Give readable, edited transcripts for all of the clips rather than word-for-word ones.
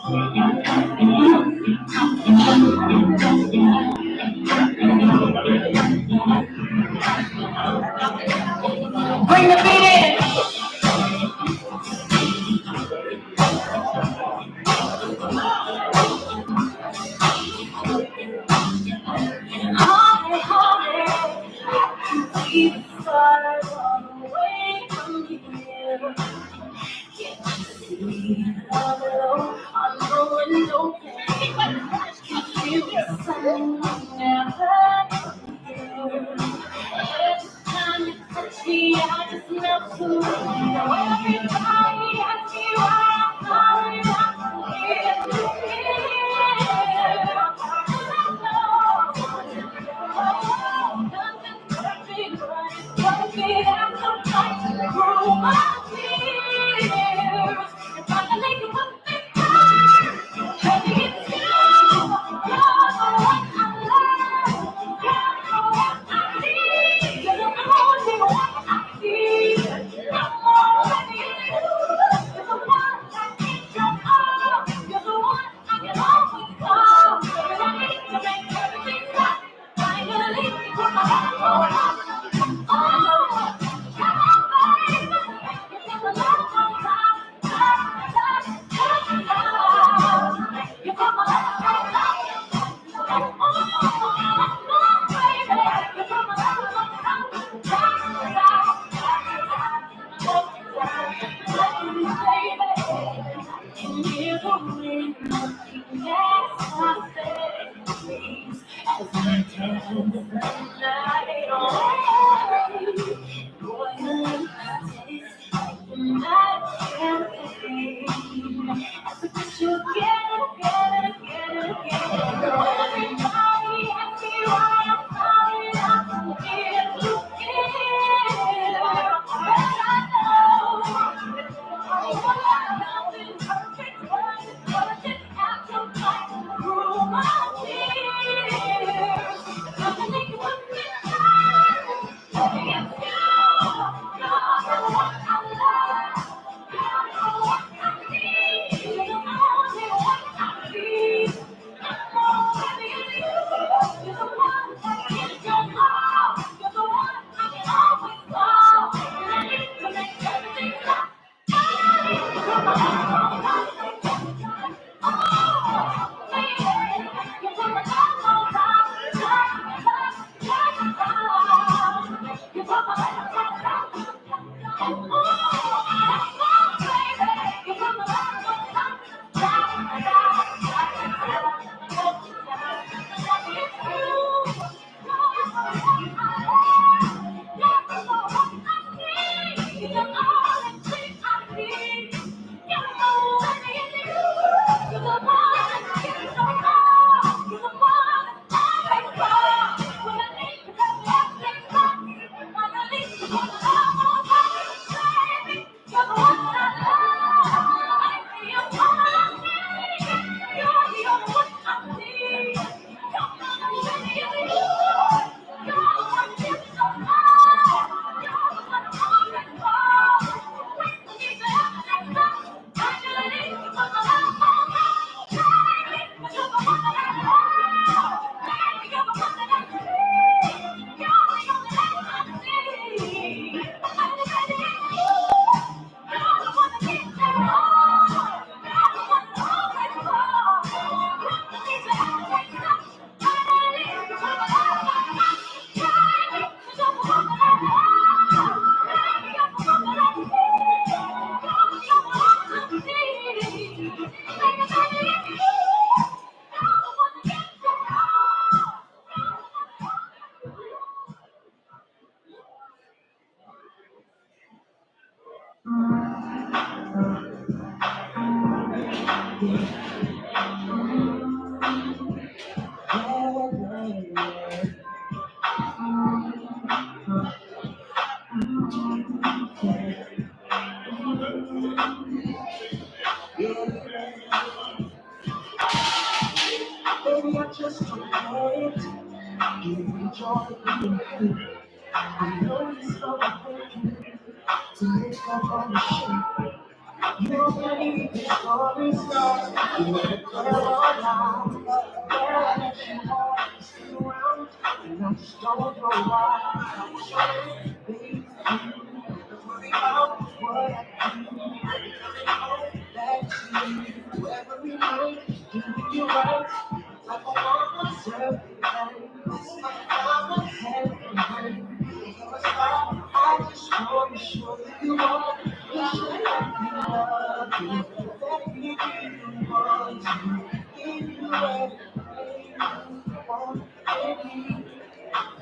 Bring the beat in. Honey, honey, keep the stars all away from here. Can't see alone, I'm going no pain. Can feel the sun never here. Every time you touch me, I just melt away. Everybody asks me why I'm falling out here. Baby, I just don't it. You enjoy being free. I know it's so thinking to make up on the shit. You believe the story starts. You never tell a lie. Where you are, still around. And I just don't know why. I was trying to be don't worry about what I do. That you, every night, do you right. I want myself behind. It's my time, hand in hand. I just want to show you all. You should let me love you. Let me be the one to give you everything you want. Baby,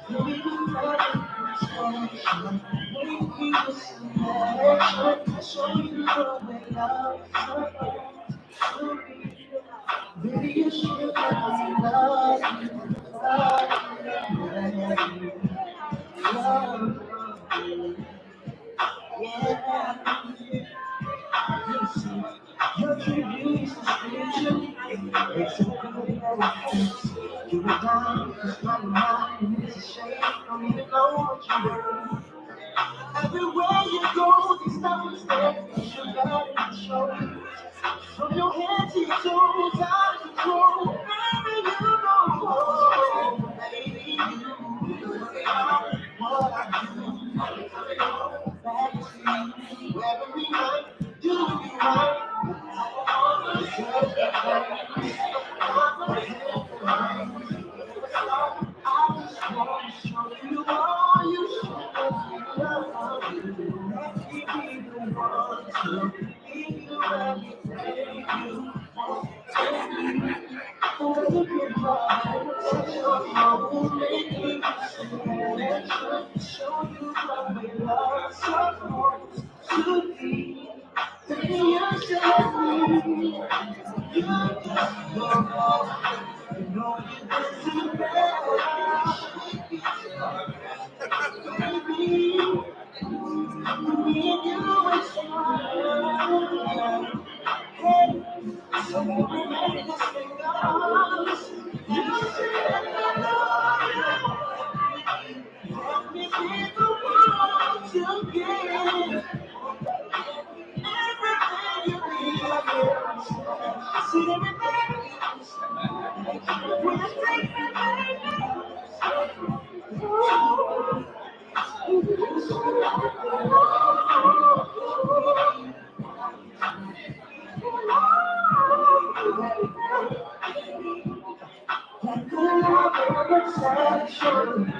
maybe you never expression. Maybe it's selection. Show you the way love's supposed to be. Baby, you should let me love you. Love you. Love you. Yeah. Listen, your tribute is suspicion. It's so good that it hurts. You were down, it's not mine. It's a shame, don't even know what you were. Everywhere you go, these stepping steps, you got it show. From your head to your toes, out of control. Baby, you know, baby, you worry about what I do. Back to you, every night, do you right? Deserve that I just want to show you all you should love you. Let me be the one to give you everything you want. Baby, give my attention, I will make you selection. Show you what we love supposed to be. Baby, you should me. You just know. You know you deserve better. Baby, me and you is fine. Hey, so we make this thing ours. You said let me be the one to give everything you need. See everything when you take me, like the love of section.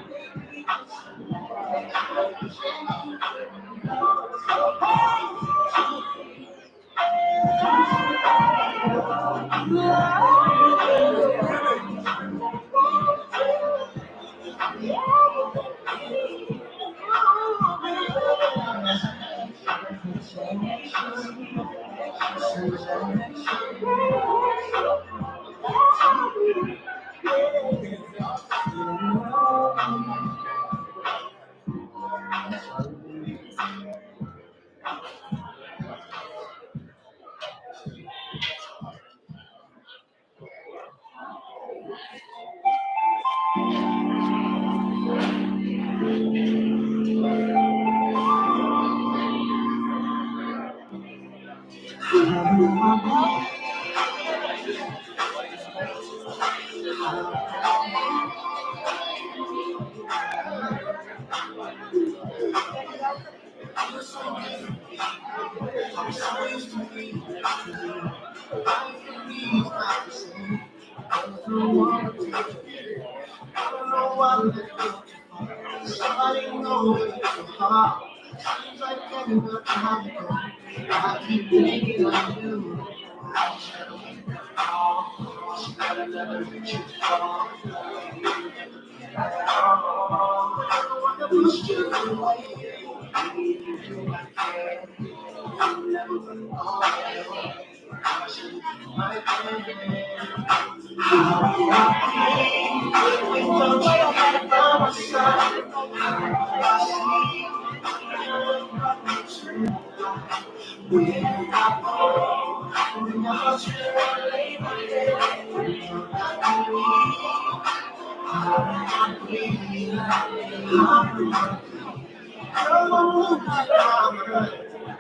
Somebody knows it's hard. Seems like everywhere I go, I keep thinking of you. She never let me you fall. I wanna push you away. You do I care. You never put all I should be my friend. We don't wait by my side.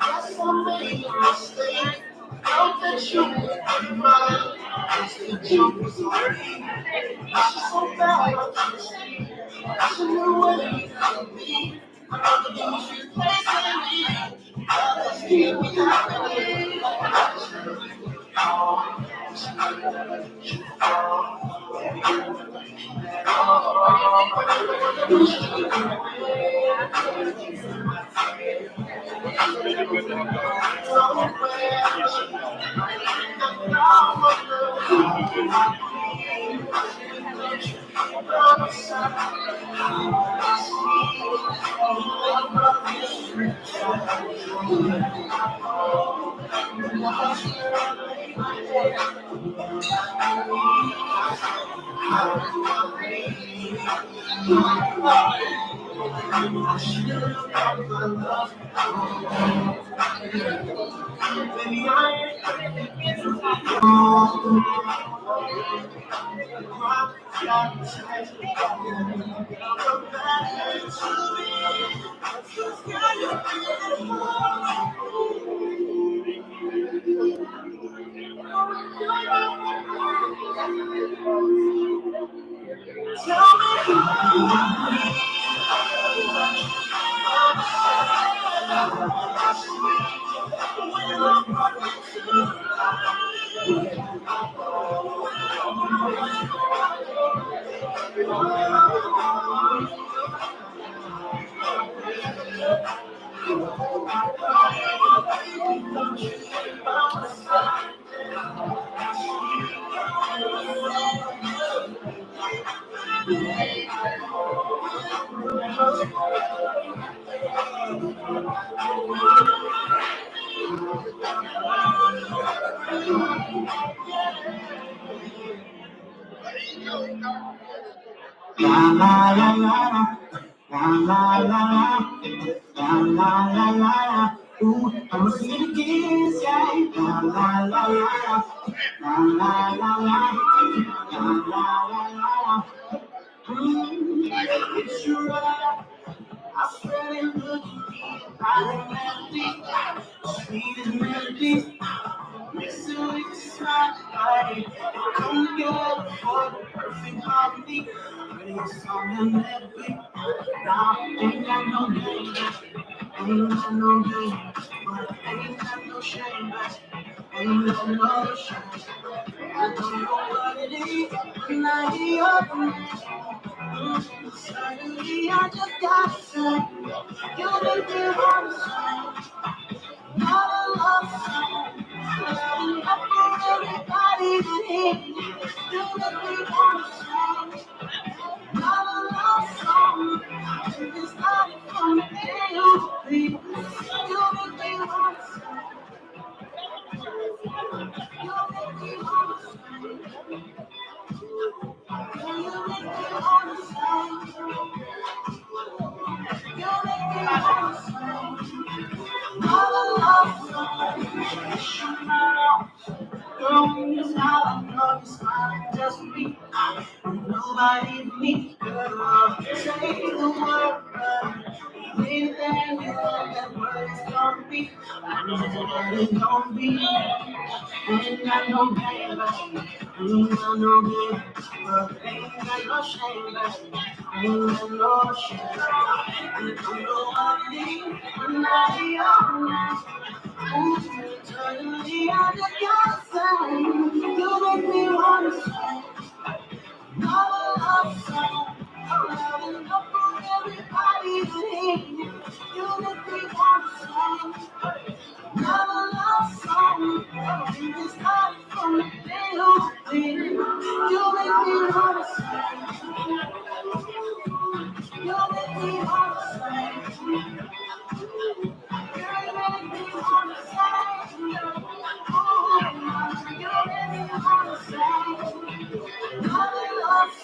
Yes, I made a mistake. Felt that you would be mine. The jump was on me. It's just so bad I can't see. I should know what it could be. Another thing you placing me. Others keep me happening. La la la la la la la la la la la la. Ooh, I'ma sing it again, say la la la la la la la la la la. It's true, I swear it looking deep, I melody, sweet as melody. Mixing with the smile, come together for the perfect harmony. Really a song that never be. Now ain't got no name, ain't got no name, but ain't got no shame, but ain't got no shame. I don't know what it is, when I hear your name. Suddenly I just gotta say, you make me wanna say, not a love song, loving up for everybody to hear. You make me wanna say, not a love song, it's not from you, baby. You make me wanna say, you make me wanna say, you make me wanna say, you make me wanna say, not a love song, it's your mouth. Girl, you smile, I know you're smiling just for me. Nobody but me, girl. Say the word, anything you want, that word is gonna be. I know that it's gonna be. Ain't got no pain, baby. Ain't got no pain, but ain't got no shame, baby. Ain't got no shame. And I don't know what it is, but now you're nice. Eternally, I just gotta say, you make me wanna say, not a love song, loud enough for everybody to hear. You make me wanna say, not a love song, it's not from you, baby. You make me wanna say, you make me wanna say, you make me wanna say.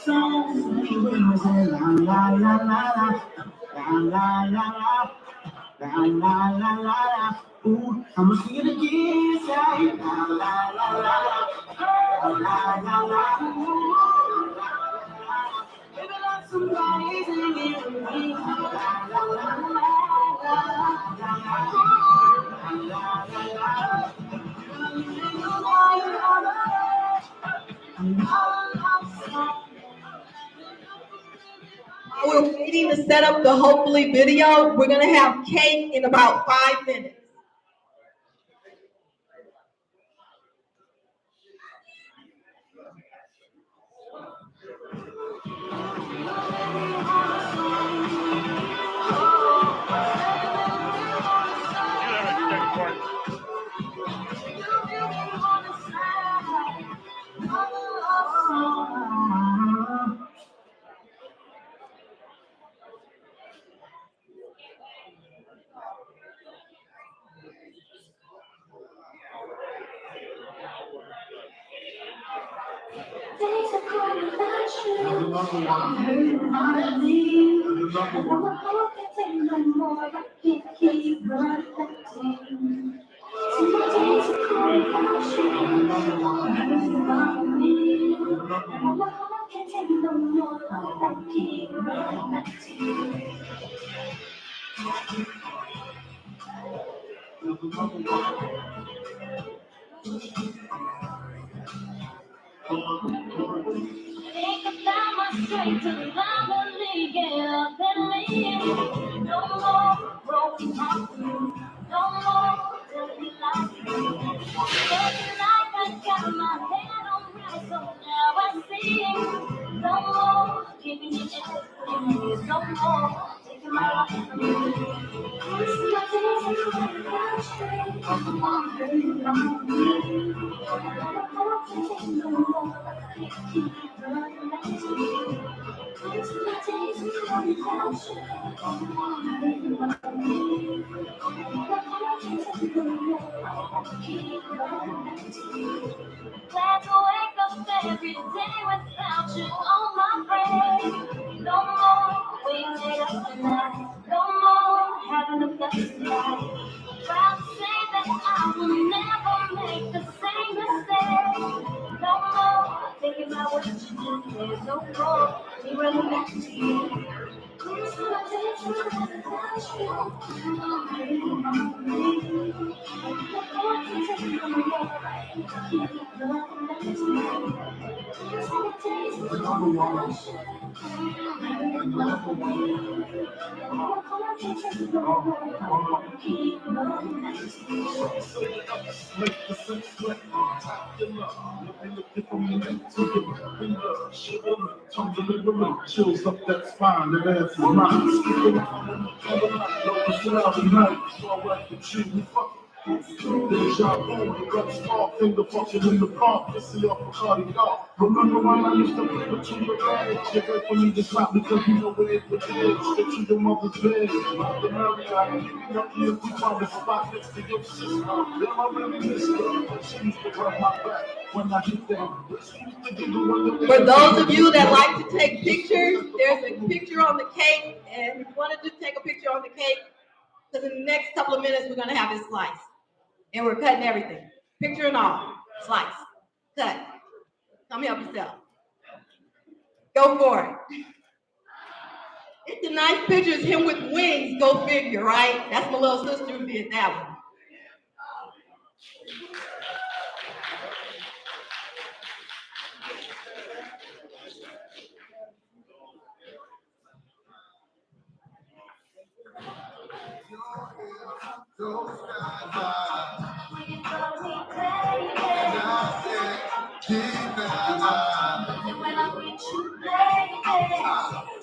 La la la la la la la la la. Ooh, I'ma sing it again, say la la la la la la la. Ooh, baby, like somebody singing with me. La la la la la la la. We're waiting to set up the hopefully video. We're gonna have cake in about 5 minutes. Think about my strength to finally get up and leave. No more broken hearts, no more dirty lies. Looking like I got my head on right, so now I see. No more giving you everything, no more taking my life from me. It's my days and my strength, I'm hurting on me. Glad to wake up every day without you on my brain. No more waking up tonight. No more having a blessed night. Proud to say that I will never make the same mistake. No more thinking about what you do. There's no more me running back to you. It's my days without you. I'm hurting on me. Chills up that spine, that ass is mine. Stick around in the night, no personality night. So I like the cheat, we fuck. Deja vu, the red star finger fucking in the park, pissing off a Cardi dog. Remember when I used to play with you the bag? You wait for me to stop because you know where it was head. Straight to your mother's bed. Not the Marriott, you up here, we found a spot next to your sister. Then I really miss her, but she used to rub my back when I hit that. For those of you that like to take pictures, there's a picture on the cake, and if you wanted to take a picture on the cake, because in the next couple of minutes we're gonna have it sliced. And we're cutting everything. Picture and all. Slice. Cut. Come help yourself. Go for it. It's a nice picture. It's him with wings. Go figure, right? That's my little sister who did that one.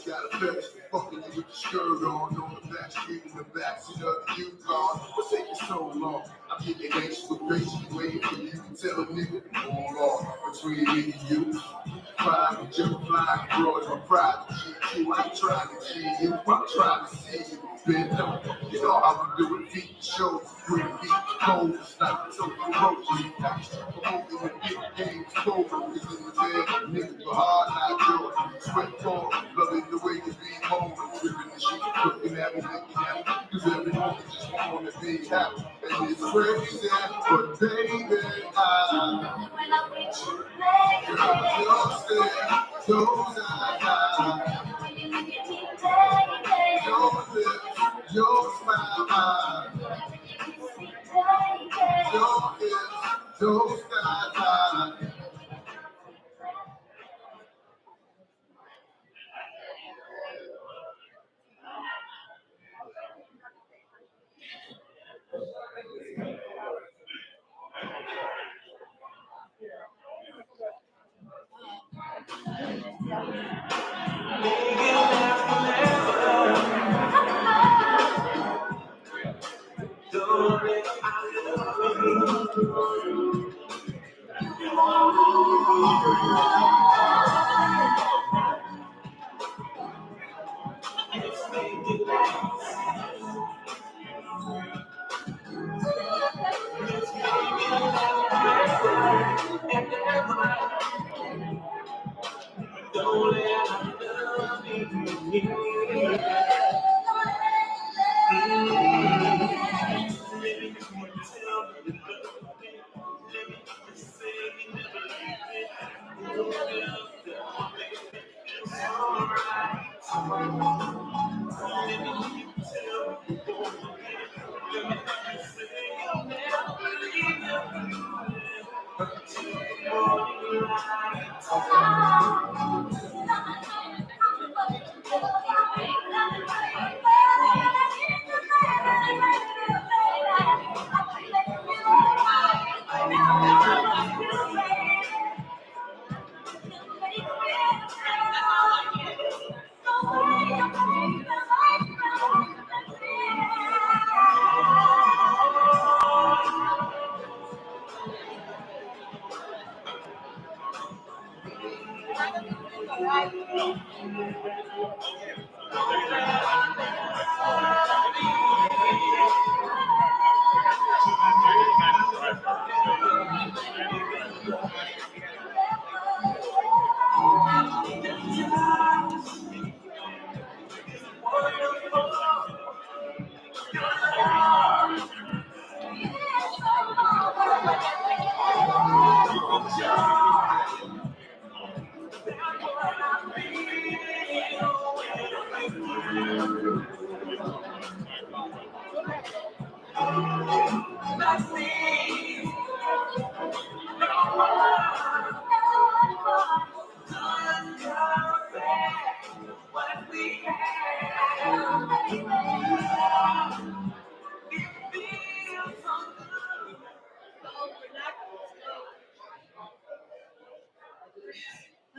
Got a fetish for fucking you with the skirt on the back street in the backseat of the Yukon. What's taking so long? I'm getting anxious with patience, waiting for you to tell a nigga, hold on, between me and you. Pride and jump flying broad, my pride to cheat you. I ain't trying to cheat you, I'm trying to see you. Bend up, you know how we do it, feet shows, bring feet cold, like so roaches. Promoting with big games, cold, focus in the bed, niggas go hard like yours. Sweat cold, loving the way you be home, ripping the shit, looking at me, cause every moment just wanna be happy. And it's crazy, but baby, when I'm with you, baby, your stare, those eyes, when you look at me, baby, your lips, your smile, your hips, those eyes.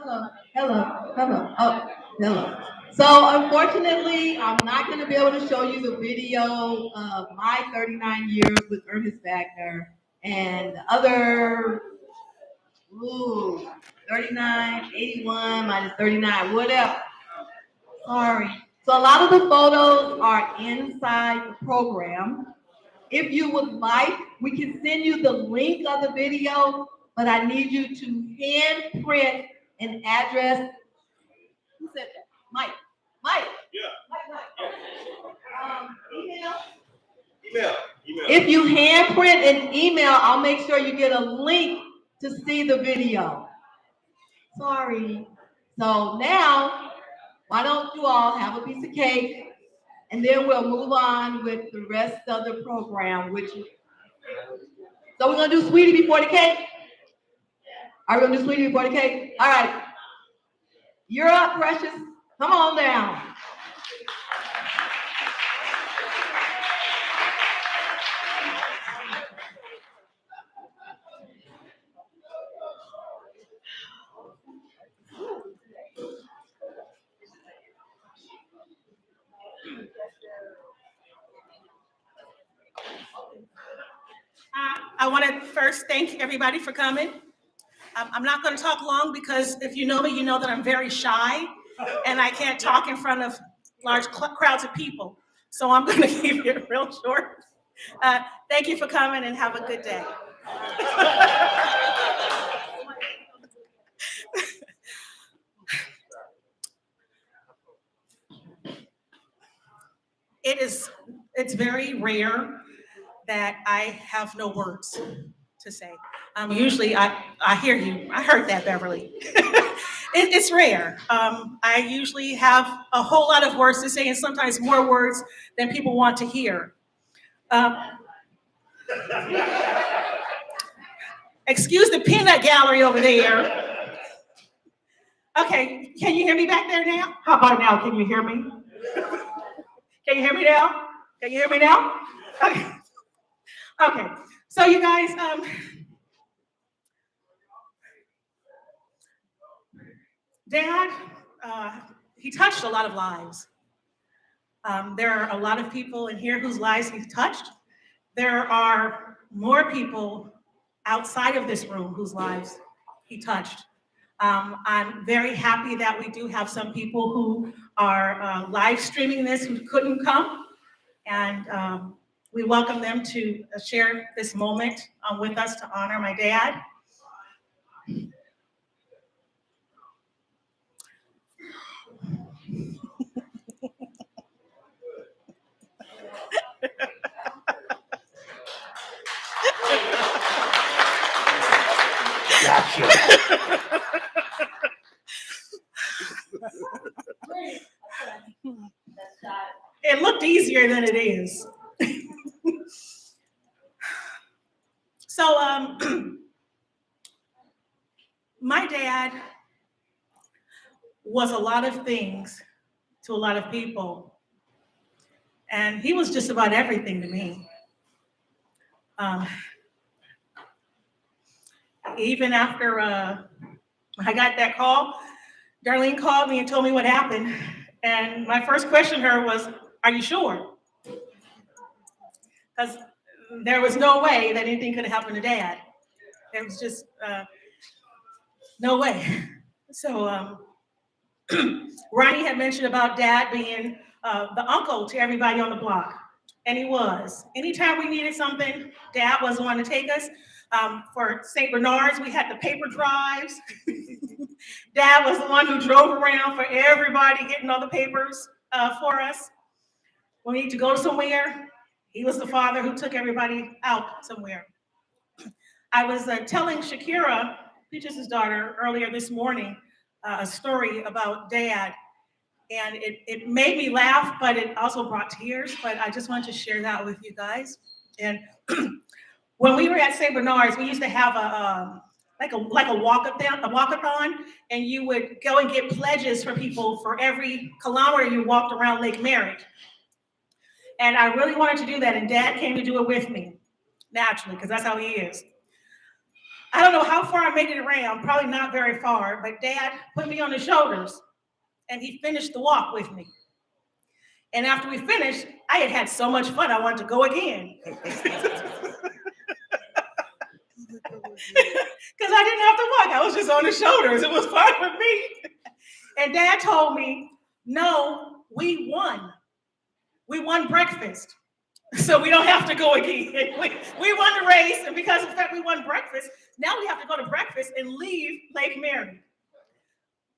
Hello, hello, hello. Oh, hello. So unfortunately, I'm not going to be able to show you the video of my 39 years with Ernest Bagner and the other, ooh, 39, 81 minus 39, whatever. Sorry. So a lot of the photos are inside the program. If you would like, we can send you the link of the video, but I need you to hand print an address. Who said that? Mike. Mike. Yeah. Mike. Email. Email. If you hand print an email, I'll make sure you get a link to see the video. Sorry. So now, why don't you all have a piece of cake, and then we'll move on with the rest of the program, so we're gonna do sweetie before the cake? Are we gonna do sweetie before the cake? All right. You're up, precious. Come on down. I want to first thank everybody for coming. I'm not going to talk long because if you know me, you know that I'm very shy and I can't talk in front of large crowds of people. So I'm going to keep it real short. Thank you for coming and have a good day. It's very rare that I have no words to say. Usually I hear you. I heard that, Beverly. It's rare. I usually have a whole lot of words to say and sometimes more words than people want to hear. Excuse the peanut gallery over there. Okay, can you hear me back there now? How about now? Can you hear me? Can you hear me now? Can you hear me now? Okay. Okay. So you guys, Dad, he touched a lot of lives. There are a lot of people in here whose lives he's touched. There are more people outside of this room whose lives he touched. I'm very happy that we do have some people who are live streaming this who couldn't come, and we welcome them to share this moment with us to honor my dad. Gotcha. It looked easier than it is. So, my dad was a lot of things to a lot of people, and he was just about everything to me. Even after I got that call, Darlene called me and told me what happened, and my first question to her was, "Are you sure?" Because there was no way that anything could have happened to Dad. There was just no way. So Ronnie had mentioned about Dad being the uncle to everybody on the block, and he was. Anytime we needed something, Dad was the one to take us. For St. Bernard's, we had the paper drives. Dad was the one who drove around for everybody, getting all the papers for us. When we need to go somewhere, he was the father who took everybody out somewhere. I was telling Shakira, Peaches' daughter, earlier this morning, a story about Dad, and it made me laugh, but it also brought tears. But I just wanted to share that with you guys. And when we were at St. Bernard's, we used to have a walkathon, and you would go and get pledges for people for every kilometer you walked around Lake Merritt. And I really wanted to do that, and Dad came to do it with me, naturally, because that's how he is. I don't know how far I made it around, probably not very far, but Dad put me on his shoulders, and he finished the walk with me. And after we finished, I had had so much fun, I wanted to go again. Because I didn't have to walk, I was just on his shoulders. It was fun with me. And Dad told me, no, we won. We won breakfast. So we don't have to go again. We won the race, and because of the fact we won breakfast, now we have to go to breakfast and leave Lake Mary.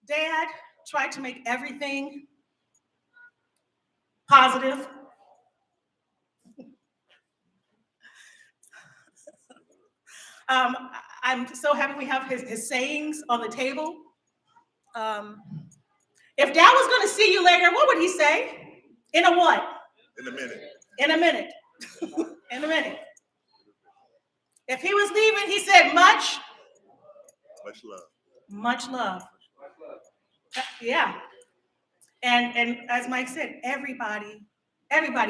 Dad tried to make everything positive. I'm so happy we have his sayings on the table. If Dad was going to see you later, what would he say? In a what? In a minute. In a minute. In a minute. If he was leaving, he said much. Much love. Much love. Yeah. And as Mike said, everybody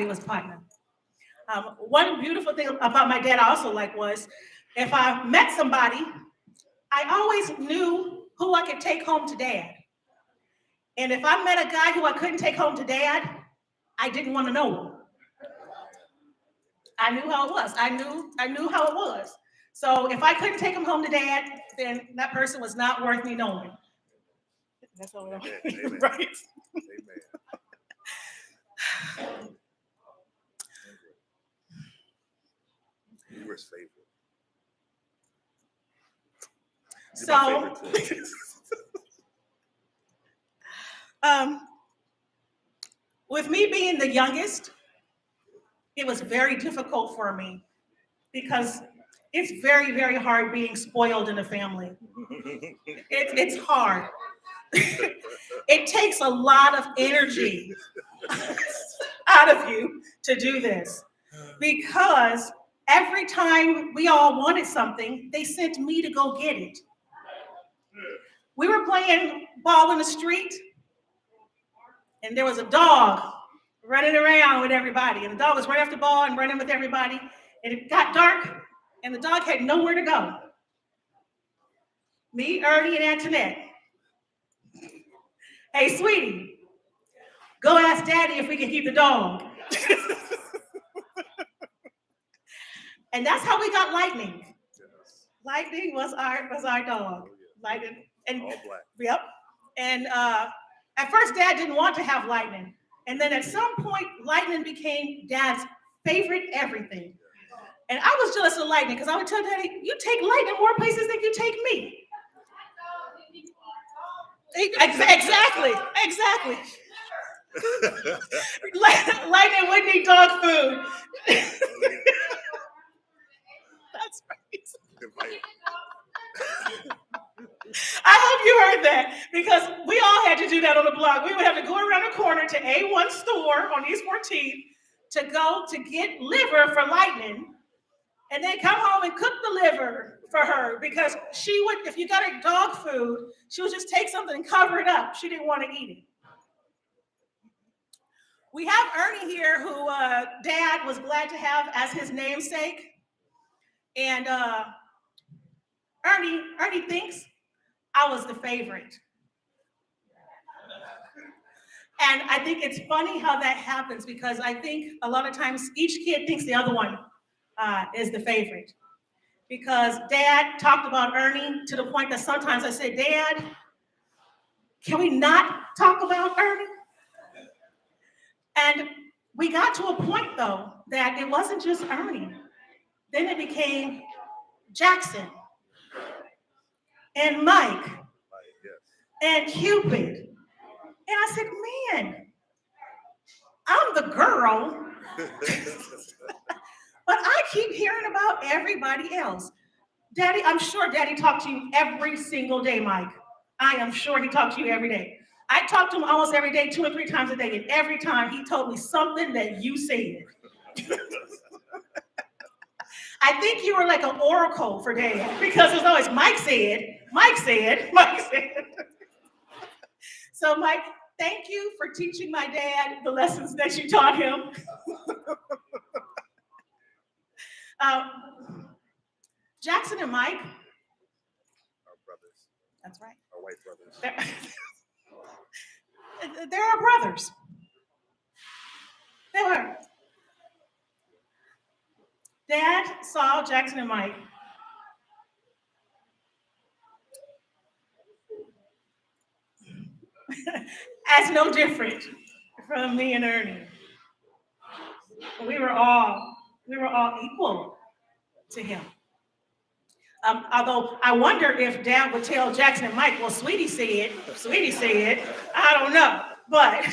was partner. One beautiful thing about my dad I also like was, if I met somebody, I always knew who I could take home to Dad. And if I met a guy who I couldn't take home to Dad, I didn't want to know him. I knew how it was. I knew how it was. So if I couldn't take him home to Dad, then that person was not worth me knowing. That's all. Amen. Right. Amen. Yours favorite. So, with me being the youngest, it was very difficult for me because it's very, very hard being spoiled in a family. It's hard. It takes a lot of energy out of you to do this, because every time we all wanted something, they sent me to go get it. We were playing ball in the street, and there was a dog running around with everybody, and the dog was running after the ball and running with everybody, and it got dark, and the dog had nowhere to go. Me, Ernie, and Antoinette Hey, sweetie, go ask daddy if we can keep the dog. And that's how we got Lightning. Lightning was our dog. Lightning, and All black. yep. And at first, Dad didn't want to have Lightning, and then at some point, Lightning became Dad's favorite everything. And I was jealous of Lightning because I would tell Daddy, "You take Lightning more places than you take me." Exactly. Lightning wouldn't eat dog food. That's right. I hope you heard that because we all had to do that on the block. We would have to go around the corner to A1 store on East 14th to go to get liver for Lightning and then come home and cook the liver for her because she would, if you got her dog food, she would just take something and cover it up. She didn't want to eat it. We have Ernie here who Dad was glad to have as his namesake. And Ernie thinks I was the favorite. And I think it's funny how that happens because I think a lot of times each kid thinks the other one is the favorite. Because Dad talked about Ernie to the point that sometimes I say, Dad, can we not talk about Ernie? And we got to a point, though, that it wasn't just Ernie. Then it became Jackson and Mike and Cupid. And I said, man, I'm the girl, but I keep hearing about everybody else. Daddy, I'm sure Daddy talked to you every single day, Mike. I am sure he talked to you every day. I talked to him almost every day, 2 or 3 times a day, and every time he told me something that you said. I think you were like an oracle for Dad because there's always Mike said. So, Mike, thank you for teaching my dad the lessons that you taught him. Jackson and Mike. Our brothers. That's right. Our white brothers. They're our brothers. They were. Dad saw Jackson and Mike as no different from me and Ernie. We were all equal to him. Although I wonder if Dad would tell Jackson and Mike, well, Sweetie said, I don't know. But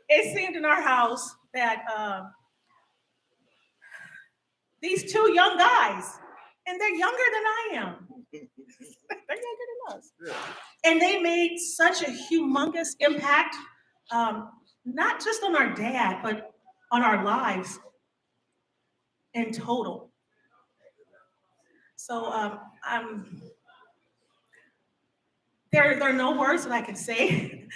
it seemed in our house that these 2 young guys, and they're younger than I am. They're younger than us. Yeah. And they made such a humongous impact, not just on our dad, but on our lives in total. So there are no words that I can say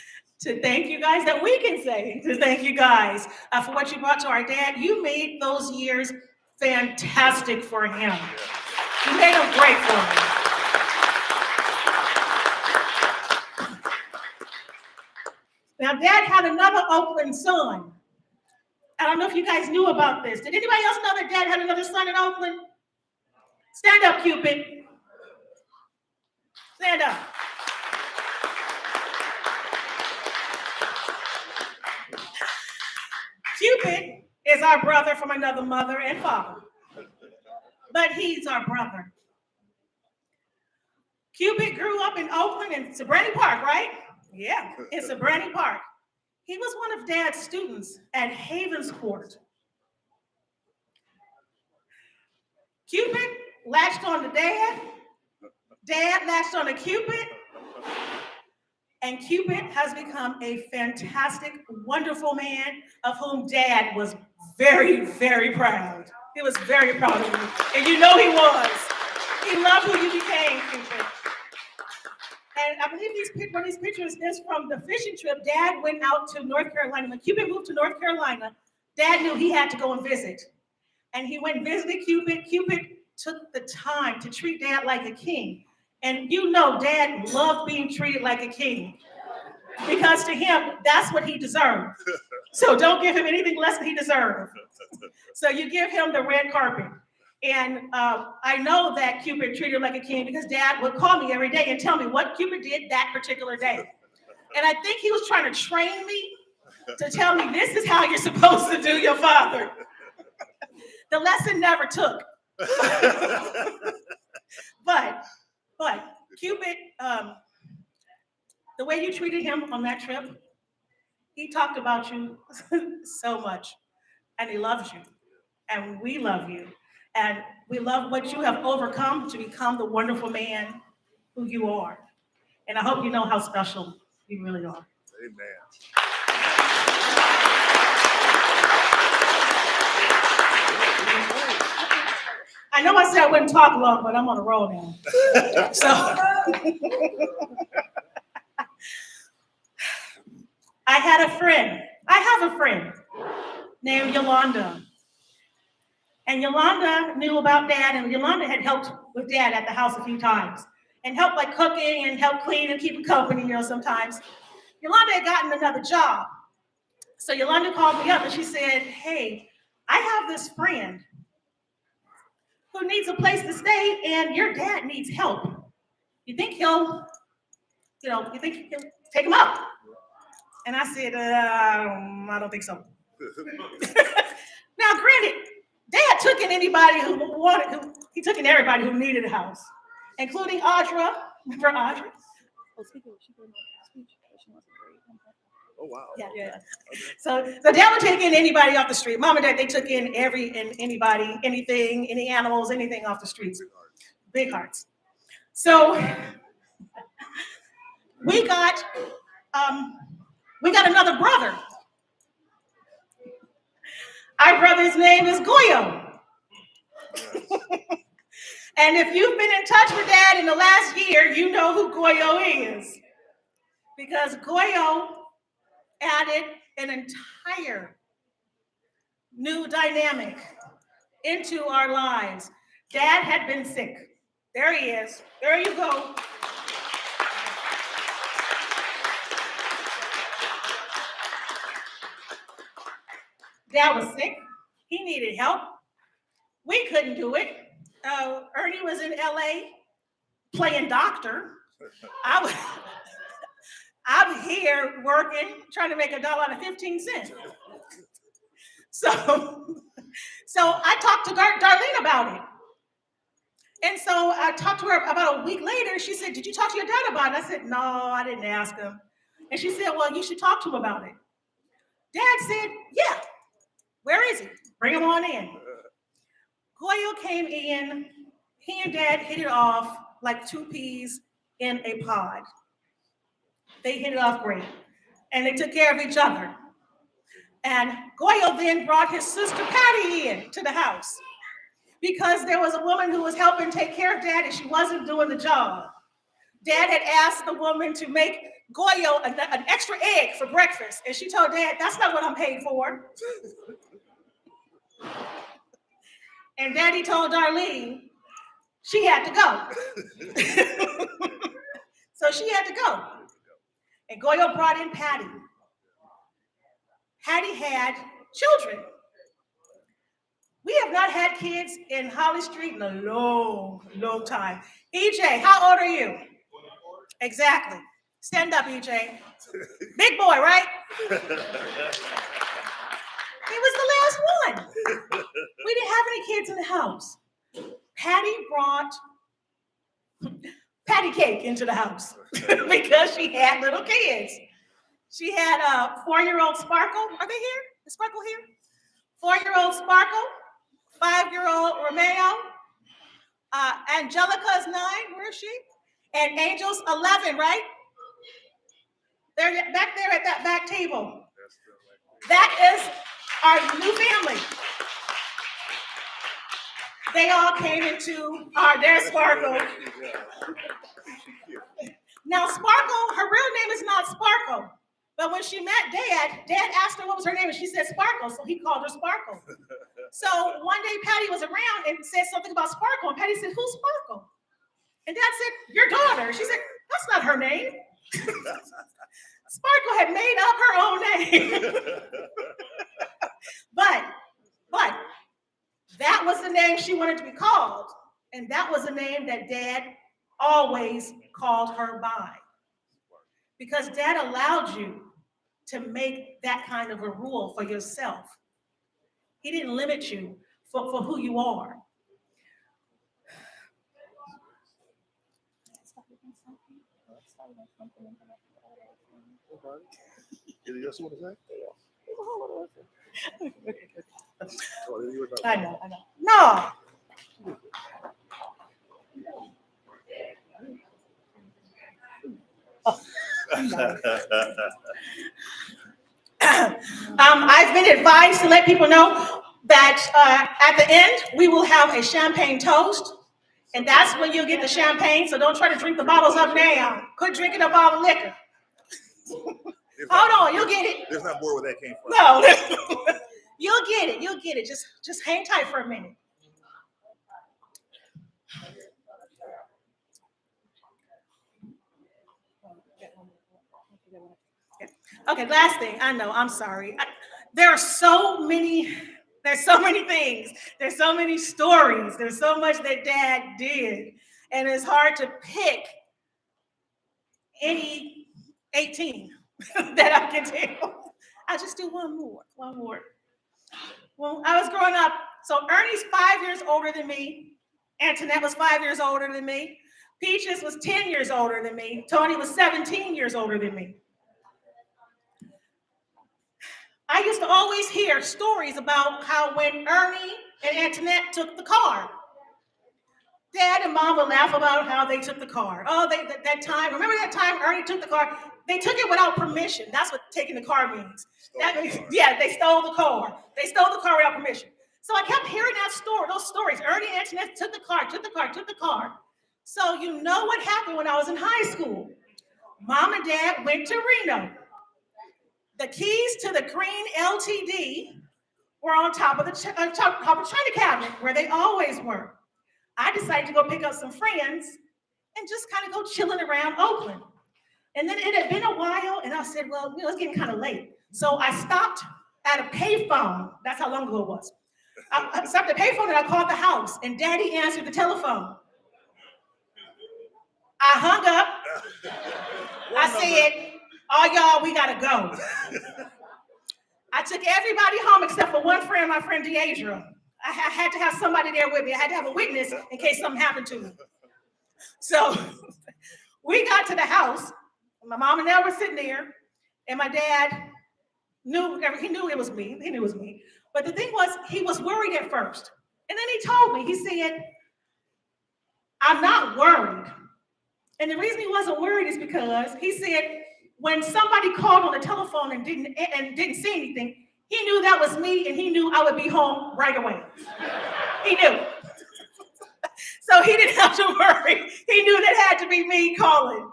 to thank you guys, that we can say to thank you guys for what you brought to our dad. You made those years fantastic for him. You made them great for him. Now, Dad had another Oakland son. I don't know if you guys knew about this. Did anybody else know that Dad had another son in Oakland? Stand up, Cupid. Stand up. Cupid is our brother from another mother and father. But he's our brother. Cupid grew up in Oakland in Sabrani Park, right? Yeah, in Sabrani Park. He was one of Dad's students at Havens Court. Cupid latched on to Dad. Dad latched on to Cupid. And Cupid has become a fantastic, wonderful man of whom Dad was very, very proud. He was very proud of you. And you know he was. He loved who you became, Cupid. And I believe one of these pictures is from the fishing trip. Dad went out to North Carolina. When Cupid moved to North Carolina, Dad knew he had to go and visit. And he went and visited Cupid. Cupid took the time to treat Dad like a king. And you know Dad loved being treated like a king because to him, that's what he deserved. So don't give him anything less than he deserved. So you give him the red carpet. And I know that Cupid treated him like a king because Dad would call me every day and tell me what Cupid did that particular day. And I think he was trying to train me to tell me this is how you're supposed to do your father. The lesson never took. But Cupid, the way you treated him on that trip, he talked about you so much. And he loves you. And we love you. And we love what you have overcome to become the wonderful man who you are. And I hope you know how special you really are. Amen. I know I said I wouldn't talk long, but I'm on a roll now. So I have a friend named Yolanda. And Yolanda knew about Dad, and Yolanda had helped with Dad at the house a few times. And helped like cooking and help clean and keep him company, sometimes. Yolanda had gotten another job. So Yolanda called me up and she said, hey, I have this friend who needs a place to stay and your dad needs help. You think he'll take him up? And I said, I don't think so. Now, granted, Dad took in anybody who wanted, he took in everybody who needed a house, including Audra. Remember Audra? Oh, speaking of, she gave me a speech, but she wasn't great. Oh, wow. Yeah. Okay. So Dad would take in anybody off the street. Mom and Dad, they took in anybody, anything, any animals, anything off the streets. Big hearts. So we got another brother. Our brother's name is Goyo. And if you've been in touch with Dad in the last year, you know who Goyo is. Because Goyo added an entire new dynamic into our lives. Dad had been sick. There he is. There you go. Dad was sick. He needed help. We couldn't do it. Ernie was in LA playing doctor. I'm here working, trying to make $1 out of 15 cents. So I talked to Darlene about it. And so I talked to her about a week later. She said, did you talk to your dad about it? I said, no, I didn't ask him. And she said, well, you should talk to him about it. Dad said, yeah. Where is he? Bring him on in. Goyo came in. He and Dad hit it off like two peas in a pod. They hit it off great. And they took care of each other. And Goyo then brought his sister Patty in to the house because there was a woman who was helping take care of Dad and she wasn't doing the job. Dad had asked the woman to make Goyo an extra egg for breakfast. And she told Dad, that's not what I'm paid for. And Daddy told Darlene she had to go. So she had to go. And Goyo brought in Patty. Patty had children. We have not had kids in Holly Street in a long, long time. EJ, how old are you? Exactly. Stand up, EJ. Big boy, right? He was the last one. We didn't have any kids in the house. Patty brought patty cake into the house because she had little kids. She had a 4-year-old Sparkle. Are they here? Is Sparkle here? 4-year-old Sparkle, 5-year-old Romeo. Angelica's 9. Where is she? And Angel's 11, right? They're back there at that back table. That is our new family. They all came into their Sparkle. Now, Sparkle, her real name is not Sparkle. But when she met Dad asked her what was her name, and she said Sparkle, so he called her Sparkle. So one day Patty was around and said something about Sparkle, and Patty said, who's Sparkle? And Dad said, your daughter. She said, that's not her name. Sparkle had made up her own name. but that was the name she wanted to be called. And that was the name that Dad always called her by. Because Dad allowed you to make that kind of a rule for yourself. He didn't limit you for who you are. Anything else you want to say? I know. No. I've been advised to let people know that at the end, we will have a champagne toast. And that's when you'll get the champagne. So don't try to drink the bottles up now. Quit drinking up all the liquor. Hold on, you'll get it. There's not more where that came from. No. You'll get it. You'll get it. Just hang tight for a minute. Okay, last thing. I know, I'm sorry. There's so many things. There's so many stories. There's so much that Dad did. And it's hard to pick any 18 that I can tell. I'll just do one more. Well, I was growing up, so Ernie's 5 years older than me. Antoinette was 5 years older than me. Peaches was 10 years older than me. Tony was 17 years older than me. I used to always hear stories about how when Ernie and Antoinette took the car, Dad and Mom would laugh about how they took the car. Oh, that time, remember that time Ernie took the car? They took it without permission. That's what taking the car means. Yeah, they stole the car. They stole the car without permission. So I kept hearing those stories. Ernie and Antoinette took the car. So you know what happened when I was in high school. Mom and Dad went to Reno. The keys to the green LTD were on top of the china cabinet where they always were. I decided to go pick up some friends and just kind of go chilling around Oakland. And then it had been a while, and I said, well, it's getting kind of late. So I stopped at a payphone. That's how long ago it was. I stopped at a payphone and I called the house, and Daddy answered the telephone. I hung up. I said, oh, y'all, we gotta go. I took everybody home except for one friend, my friend Deidre. I had to have somebody there with me. I had to have a witness in case something happened to me. So we got to the house. My mom and dad were sitting there, and my dad knew it was me. He knew it was me. But the thing was, he was worried at first. And then he told me, he said, I'm not worried. And the reason he wasn't worried is because he said, when somebody called on the telephone and didn't say anything, he knew that was me, and he knew I would be home right away. He knew. So he didn't have to worry. He knew that had to be me calling.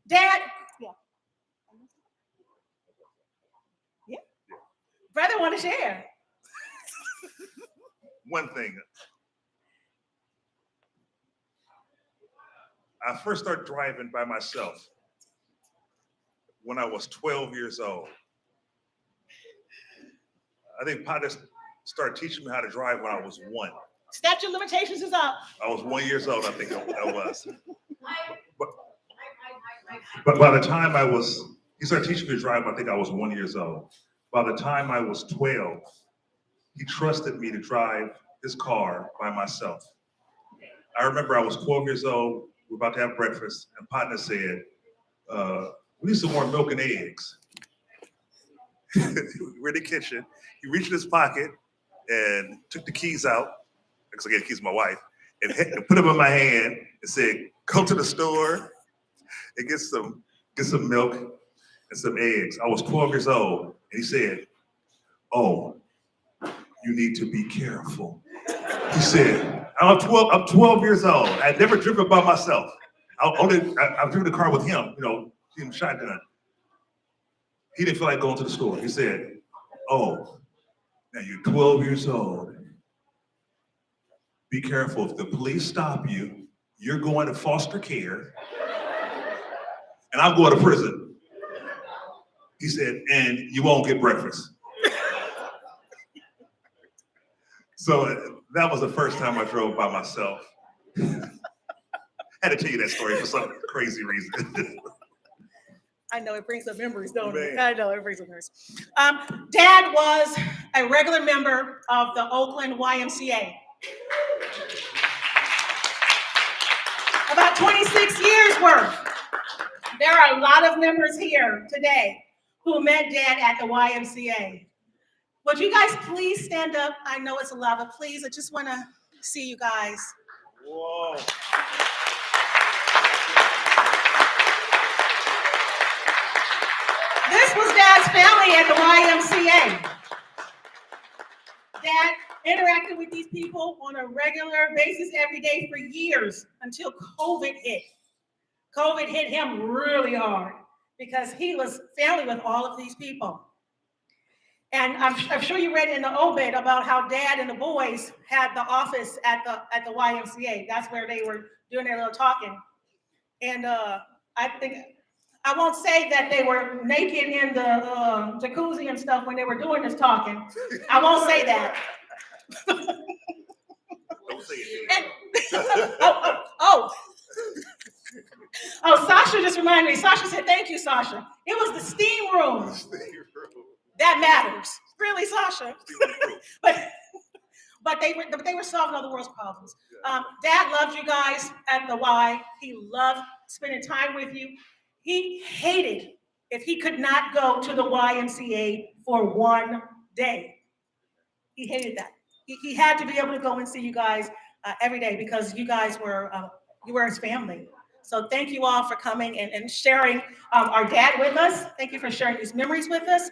Dad, yeah. Brother want to share. One thing. I first started driving by myself when I was 12 years old. I think Potter started teaching me how to drive when I was 1. Statute of limitations is up. I was 1 year old, I think I was. But by the time he started teaching me to drive, I think I was 1 year old. By the time I was 12, he trusted me to drive his car by myself. I remember I was 12 years old, we were about to have breakfast, and partner said, we need some more milk and eggs. We're in the kitchen. He reached in his pocket and took the keys out, because I gave the keys to my wife, and put them in my hand and said, go to the store and get some milk and some eggs. I was 12 years old, and he said, oh, you need to be careful. He said, I'm 12 years old. I'd never driven by myself. I've driven the car with him, him shotgun. He didn't feel like going to the store. He said, oh, now you're 12 years old. be careful. If the police stop you, you're going to foster care, and I'm going to prison. He said, and you won't get breakfast. So that was the first time I drove by myself. Had to tell you that story for some crazy reason. I know it brings up memories, don't it? Man. I know it brings up memories. Dad was a regular member of the Oakland YMCA. About 26 years worth. There are a lot of members here today who met Dad at the YMCA. Would you guys please stand up? I know it's a lot, but please, I just want to see you guys. Whoa. This was Dad's family at the YMCA. Dad interacted with these people on a regular basis every day for years until COVID hit. COVID hit him really hard because he was family with all of these people. And I'm sure you read in the obit about how Dad and the boys had the office at the YMCA. That's where they were doing their little talking. And I think, I won't say that they were naked in the jacuzzi and stuff when they were doing this talking. I won't say that. Don't say it. Oh, Sasha just reminded me. Sasha said, thank you, Sasha. It was the steam room. That matters. Really, Sasha. but they were solving all the world's problems. Dad loved you guys at the Y. He loved spending time with you. He hated if he could not go to the YMCA for one day. He hated that. He had to be able to go and see you guys every day because you guys were you were his family. So thank you all for coming and sharing our dad with us. Thank you for sharing these memories with us.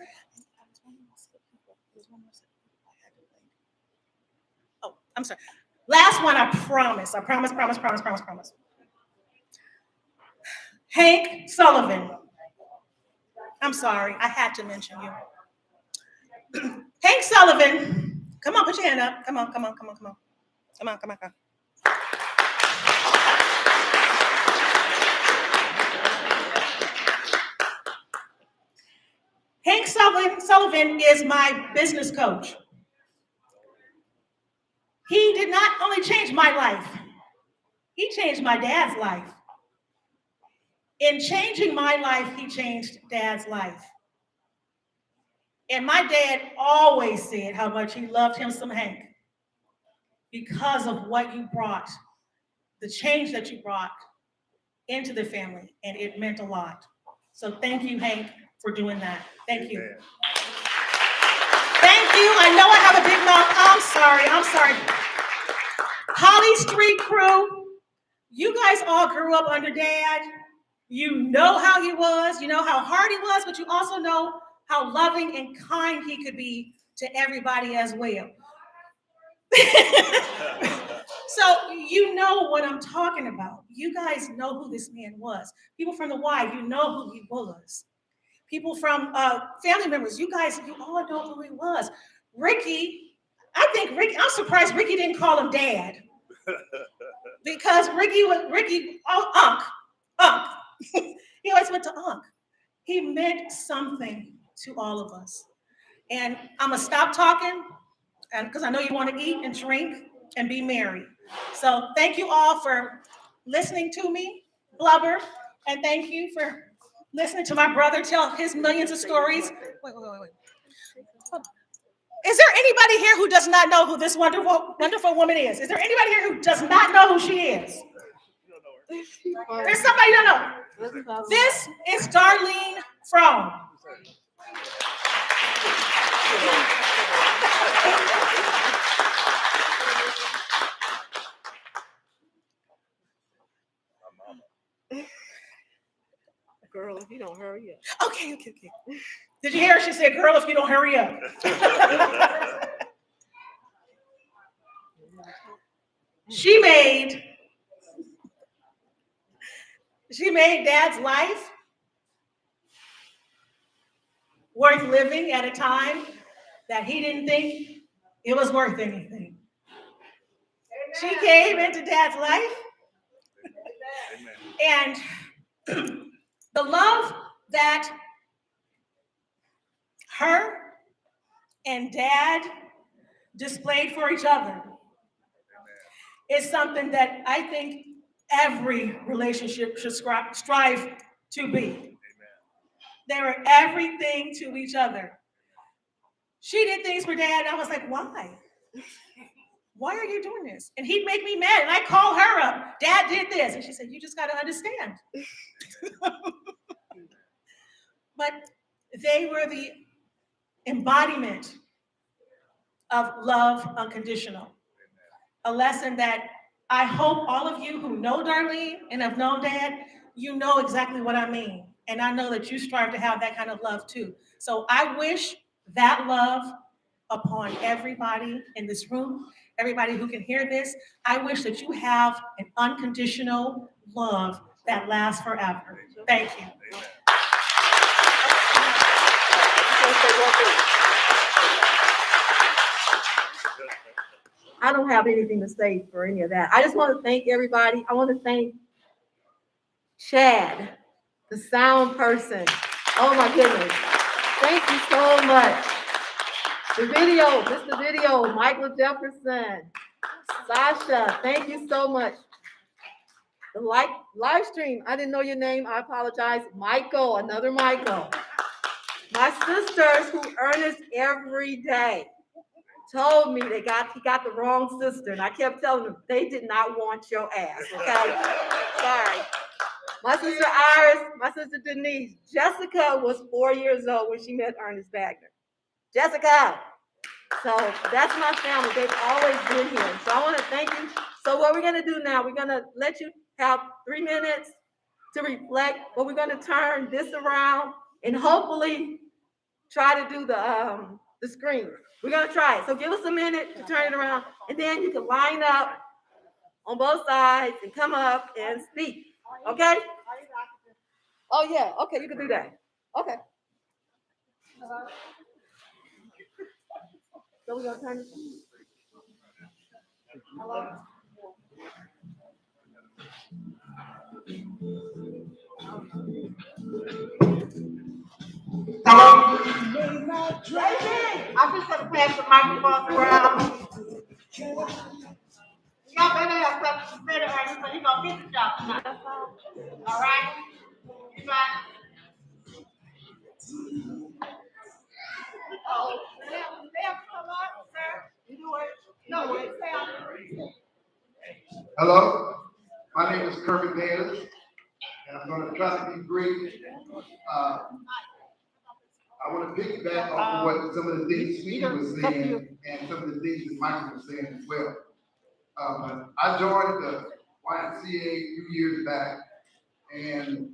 Oh, I'm sorry. Last one, I promise. Promise. Hank Sullivan. I'm sorry, I had to mention you. Hank Sullivan, come on, put your hand up. Come on. Hank Sullivan is my business coach. He did not only change my life, he changed my dad's life. In changing my life, he changed Dad's life. And my dad always said how much he loved him some Hank because of what you brought, the change that you brought into the family, and it meant a lot. So thank you, Hank, for doing that. Thank you. Amen. Thank you. I know I have a big mouth. I'm sorry. Holly Street crew, you guys all grew up under Dad. You know how he was, you know how hard he was, but you also know how loving and kind he could be to everybody as well. So you know what I'm talking about. You guys know who this man was. People from the Y, you know who he was. People from family members, you all know who he was. Ricky, I'm surprised Ricky didn't call him Dad. Because Ricky, Unc. He always went to Unc. He meant something to all of us. And I'm gonna stop talking, and because I know you want to eat and drink and be merry. So thank you all for listening to me blubber, and thank you for listening to my brother tell his millions of stories. Wait. Is there anybody here who does not know who this wonderful woman is? Is there anybody here who does not know who she is? There's somebody you don't know. This is Darlene Frome. Girl, if you don't hurry up. Okay. Did you hear her? She said, girl, if you don't hurry up. She made Dad's life worth living at a time that he didn't think it was worth anything. She came into Dad's life, and the love that her and Dad displayed for each other is something that I think every relationship should strive to be. They were everything to each other. She did things for Dad, and I was like, why? Why are you doing this? And he'd make me mad, and I'd call her up. Dad did this. And she said, you just got to understand. But they were the embodiment of love unconditional. A lesson that I hope all of you who know Darlene and have known Dad, you know exactly what I mean. And I know that you strive to have that kind of love too. So I wish that love upon everybody in this room, everybody who can hear this. I wish that you have an unconditional love that lasts forever. Thank you. I don't have anything to say for any of that. I just want to thank everybody. I want to thank Chad, the sound person. Oh my goodness. Thank you so much. The video, just the video, Michael Jefferson, Sasha, thank you so much. The live stream, I didn't know your name, I apologize. Michael, another Michael. My sisters who Ernest every day told me he got the wrong sister, and I kept telling them they did not want your ass, okay? Sorry. My sister Iris, my sister Denise, Jessica was 4 years old when she met Ernest Bagner. Jessica. So that's my family. They've always been here. So I want to thank you. So what we're going to do now, we're going to let you have 3 minutes to reflect, but we're going to turn this around and hopefully try to do the screen. We're going to try it. So give us a minute to turn it around, and then you can line up on both sides and come up and speak. Okay? Oh, yeah. Okay, you can do that. Okay. So we're going to turn it. Hello? I'm just gonna pass the microphone around. Y'all better have something to say to her, so you gonna get the job tonight. All right? You got oh, Sam, come up, sir. You do it. No, wait, Sam. Hello, my name is Kirby Bayless, and I'm going to try to be brief. I want to piggyback off of what some of the things Sweetie was saying and some of the things that Michael was saying as well. I joined the YMCA a few years back, and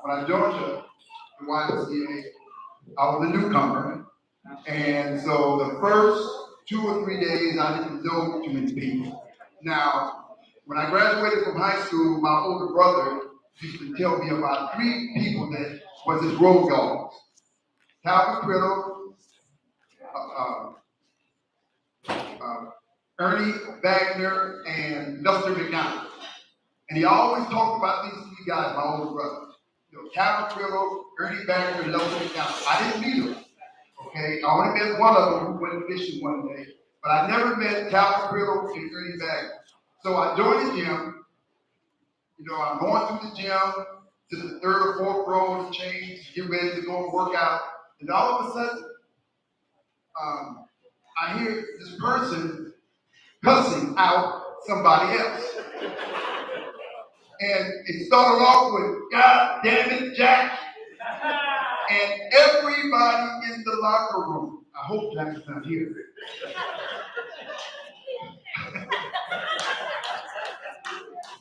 when I joined the YMCA, I was a newcomer, and so the first 2 or 3 days I didn't know too many people. Now, when I graduated from high school, my older brother used to tell me about 3 people that was his road dogs. Calvin Criddle, Ernie Bagner, and Lester McDonald. And he always talked about these 3 guys, my older brother. Calvin Criddle, Ernie Bagner, and Lester McDonald. I didn't meet them. Okay, I only met one of them who went fishing one day, but I never met Calvin Criddle and Ernie Bagner. So I joined the gym. I'm going through the gym to the 3rd or 4th row to change, get ready to go and work out. And all of a sudden, I hear this person cussing out somebody else. And it started off with, God damn it, Jack. And everybody in the locker room, I hope Jack is not here.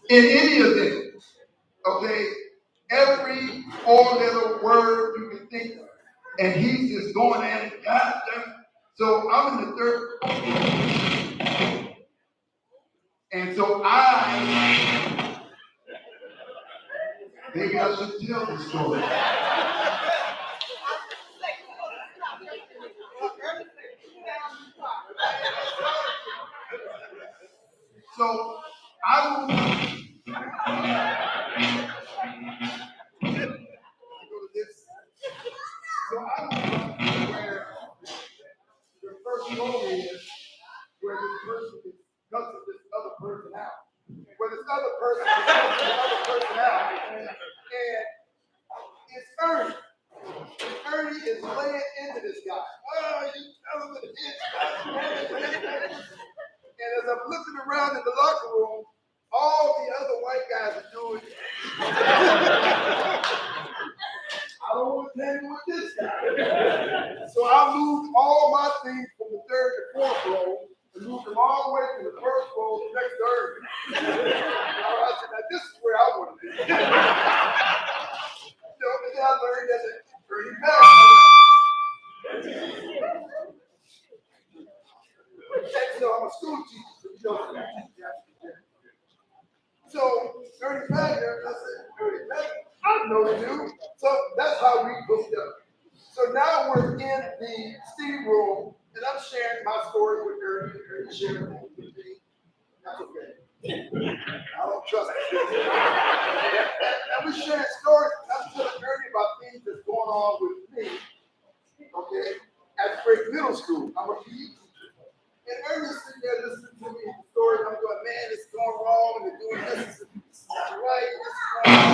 In any event, okay, every 4-letter word you can think of, and he's just going at it, God damn it. So I'm in the 3rd, and so maybe I should tell the story. So then I learned that Ernie Bagner. So I'm a school teacher. So Ernie Bagner, I said, Ernie Bagner, I know you. So that's how we hooked up. So now we're in the steam room, and I'm sharing my story with Ernie. Ernie sharing it with me. That's okay. I don't trust it. And we're sharing stories. I'm telling Ernie about things that's going on with me. Okay, at Frank Middle School, I'm a PE teacher. And Ernest sitting there listening to me the story, and I'm going, man, it's going wrong, and they're doing this, it's not right, this is wrong.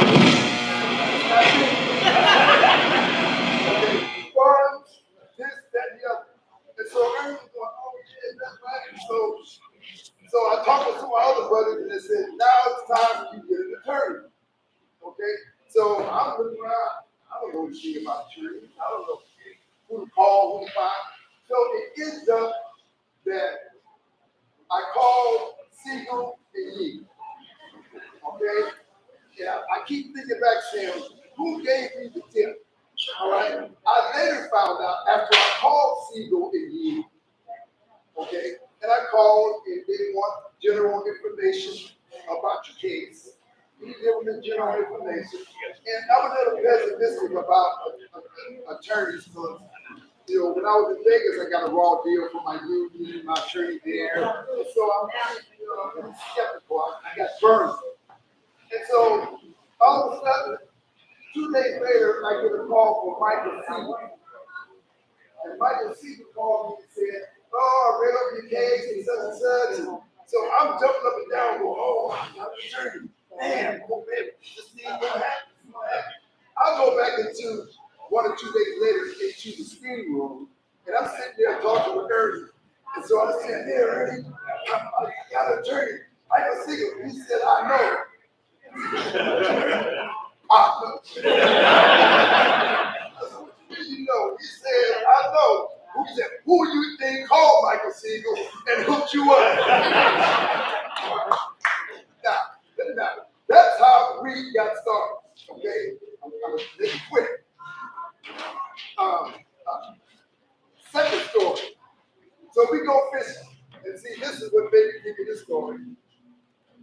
Okay, fun, this, that, and the other. And so Ernest was going, oh, yeah, that's right. And so I talked with some of my other brothers, and they said, now it's time for you to get an attorney. Okay, so I'm looking around. I don't know anything about attorneys. I don't know who to call, who to find. So it ends up that I called Siegel and Yee. Okay? Yeah, I keep thinking back saying, who gave me the tip? All right? I later found out after I called Siegel and Yee, okay, and I called and they want general information about your case. We give them the general information. And I'm a little pessimistic about attorneys because when I was in Vegas, I got a raw deal for my union, my attorney there. And so I'm skeptical. I got burned. And so all of a sudden, 2 days later, I get a call from Michael Siegel. And Michael Siegel called me and said, oh, I read up your case and such and such. And so I'm jumping up and down going, oh, I'm an attorney. Man, oh, baby, this thing gonna happen. I'll go back into 1 or 2 days later into the steam room, and I'm sitting there talking with Ernest. And so I'm saying, hey, Ernest, I got an attorney. Michael Siegel. He said, I know. I know. You know, he said, I know. He said, who you think called Michael Siegel and hooked you up? Now, that's how we got started. Okay? I'm going to make it quick. Second story. So we go fishing. And see, this is what made me give you this story.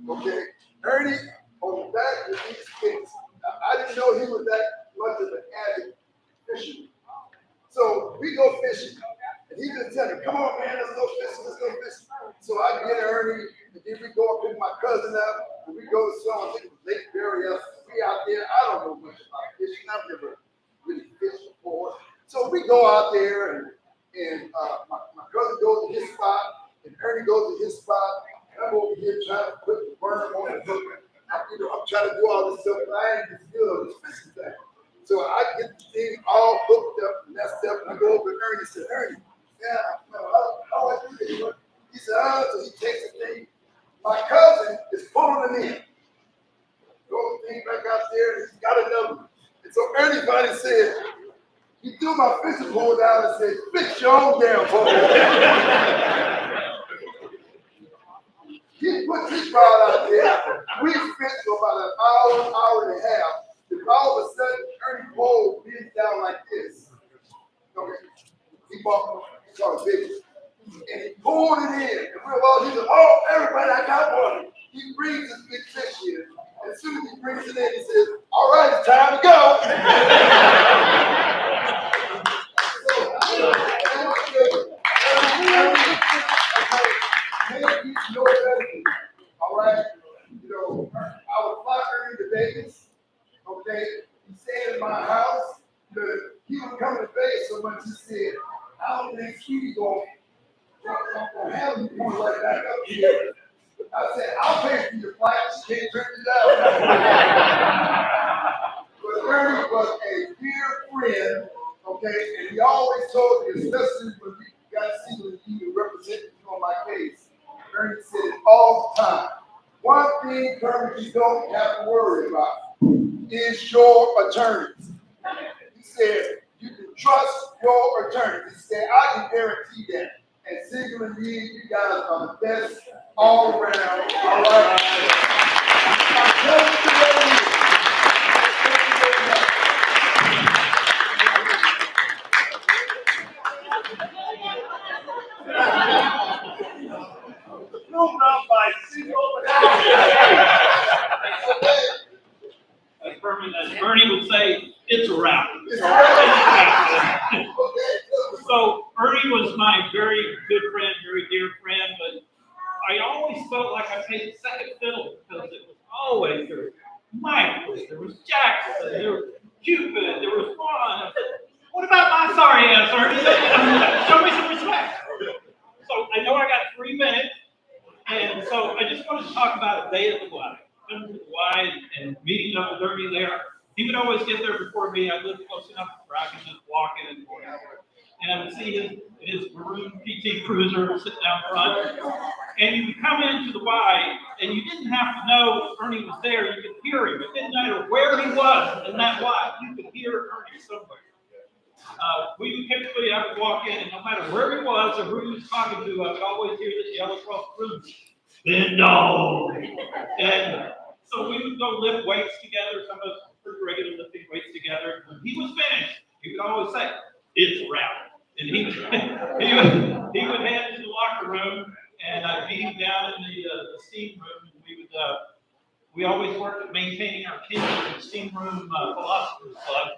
Okay? Ernie, on the back of these kids, I didn't know he was that much of an avid fisherman. So we go fishing. And he just tell me, come on, man, let's go fishing, let's go fishing. So I get Ernie, and then we go up pick my cousin up, and we go to some, I think it was Lake Barrier. We out there, I don't know much about fishing. I've never really fished before. So we go out there, and my cousin goes to his spot, and Ernie goes to his spot, and I'm over here trying to put the worm on the hook. I'm trying to do all this stuff, and I ain't just good on this fishing thing. So I get the thing all hooked up, messed up, and I go over to Ernie and say, Ernie, yeah, how I do this? He said, so he takes the thing. My cousin is pulling it in. Throw the thing back out there, and he's got another one. And so Ernie finally said, he threw my fishing pole down and said, fix your own damn pole. He put his rod out there. We fished for about an hour and a half. And all of a sudden, Ernie pole bends down like this. Okay. He bought big. And he pulled it in. And he said, oh, everybody, I got one. He brings this big fish here. And as soon as he brings it in, he says, all right, it's time to go. All right. I would fly Ernie to Vegas. Okay. He stayed in my house. He would come to Vegas so much he said, I don't think Sweetie going to have you going right back up here. I said, I'll pay for your flight. She can't turn it down. But Ernie was a dear friend, okay, and he always told me, especially when we got to see when he was representing me on my case, Ernie said it all the time. One thing, Kermit, you don't have to worry about is your attorneys. He said, you can trust your attorneys. He said, I can guarantee that. And Siegel and Yee, you guys are the best all around. All right. I'm telling you today, determined, as Ernie would say, it's a wrap. It's a wrap. So Ernie was my very good friend, very dear friend, but I always felt like I played second fiddle because it was always there was Mike, there was Jackson, there was Cupid, there was Juan. What about my sorry ass, Ernie? Show me some respect. So I know I got 3 minutes, and so I just wanted to talk about a day at the Y. Coming to the Y and meeting up with Ernie there. He would always get there before me. I lived close enough where I could just walk in and go out. And I would see his maroon PT Cruiser sitting down front. And you would come into the Y, and you didn't have to know Ernie was there. You could hear him. It didn't matter where he was in that Y. You could hear Ernie somewhere. We would typically, I would walk in, and no matter where he was or who he was talking to, I would always hear this yell across the room, "Bend over." And so we would go lift weights together. Some of us were pretty regular lifting weights together. When he was finished, he would always say, "It's a wrap." And he would head to the locker room, and I'd meet him down in the steam room, and we always worked at maintaining our kitchen and steam room philosophers club.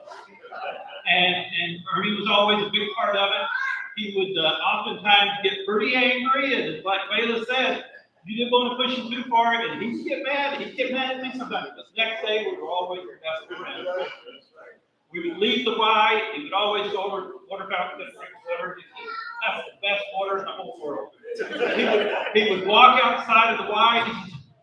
And Ernie was always a big part of it. He would oftentimes get pretty angry, and like Bayla said, you didn't want to push him too far, and he'd get mad. He'd get mad at me sometimes. But the next day, we were always your best friends. We would leave the Y. He would always go over to the water fountain and drink water. That's the best water in the whole world. He would walk outside of the Y.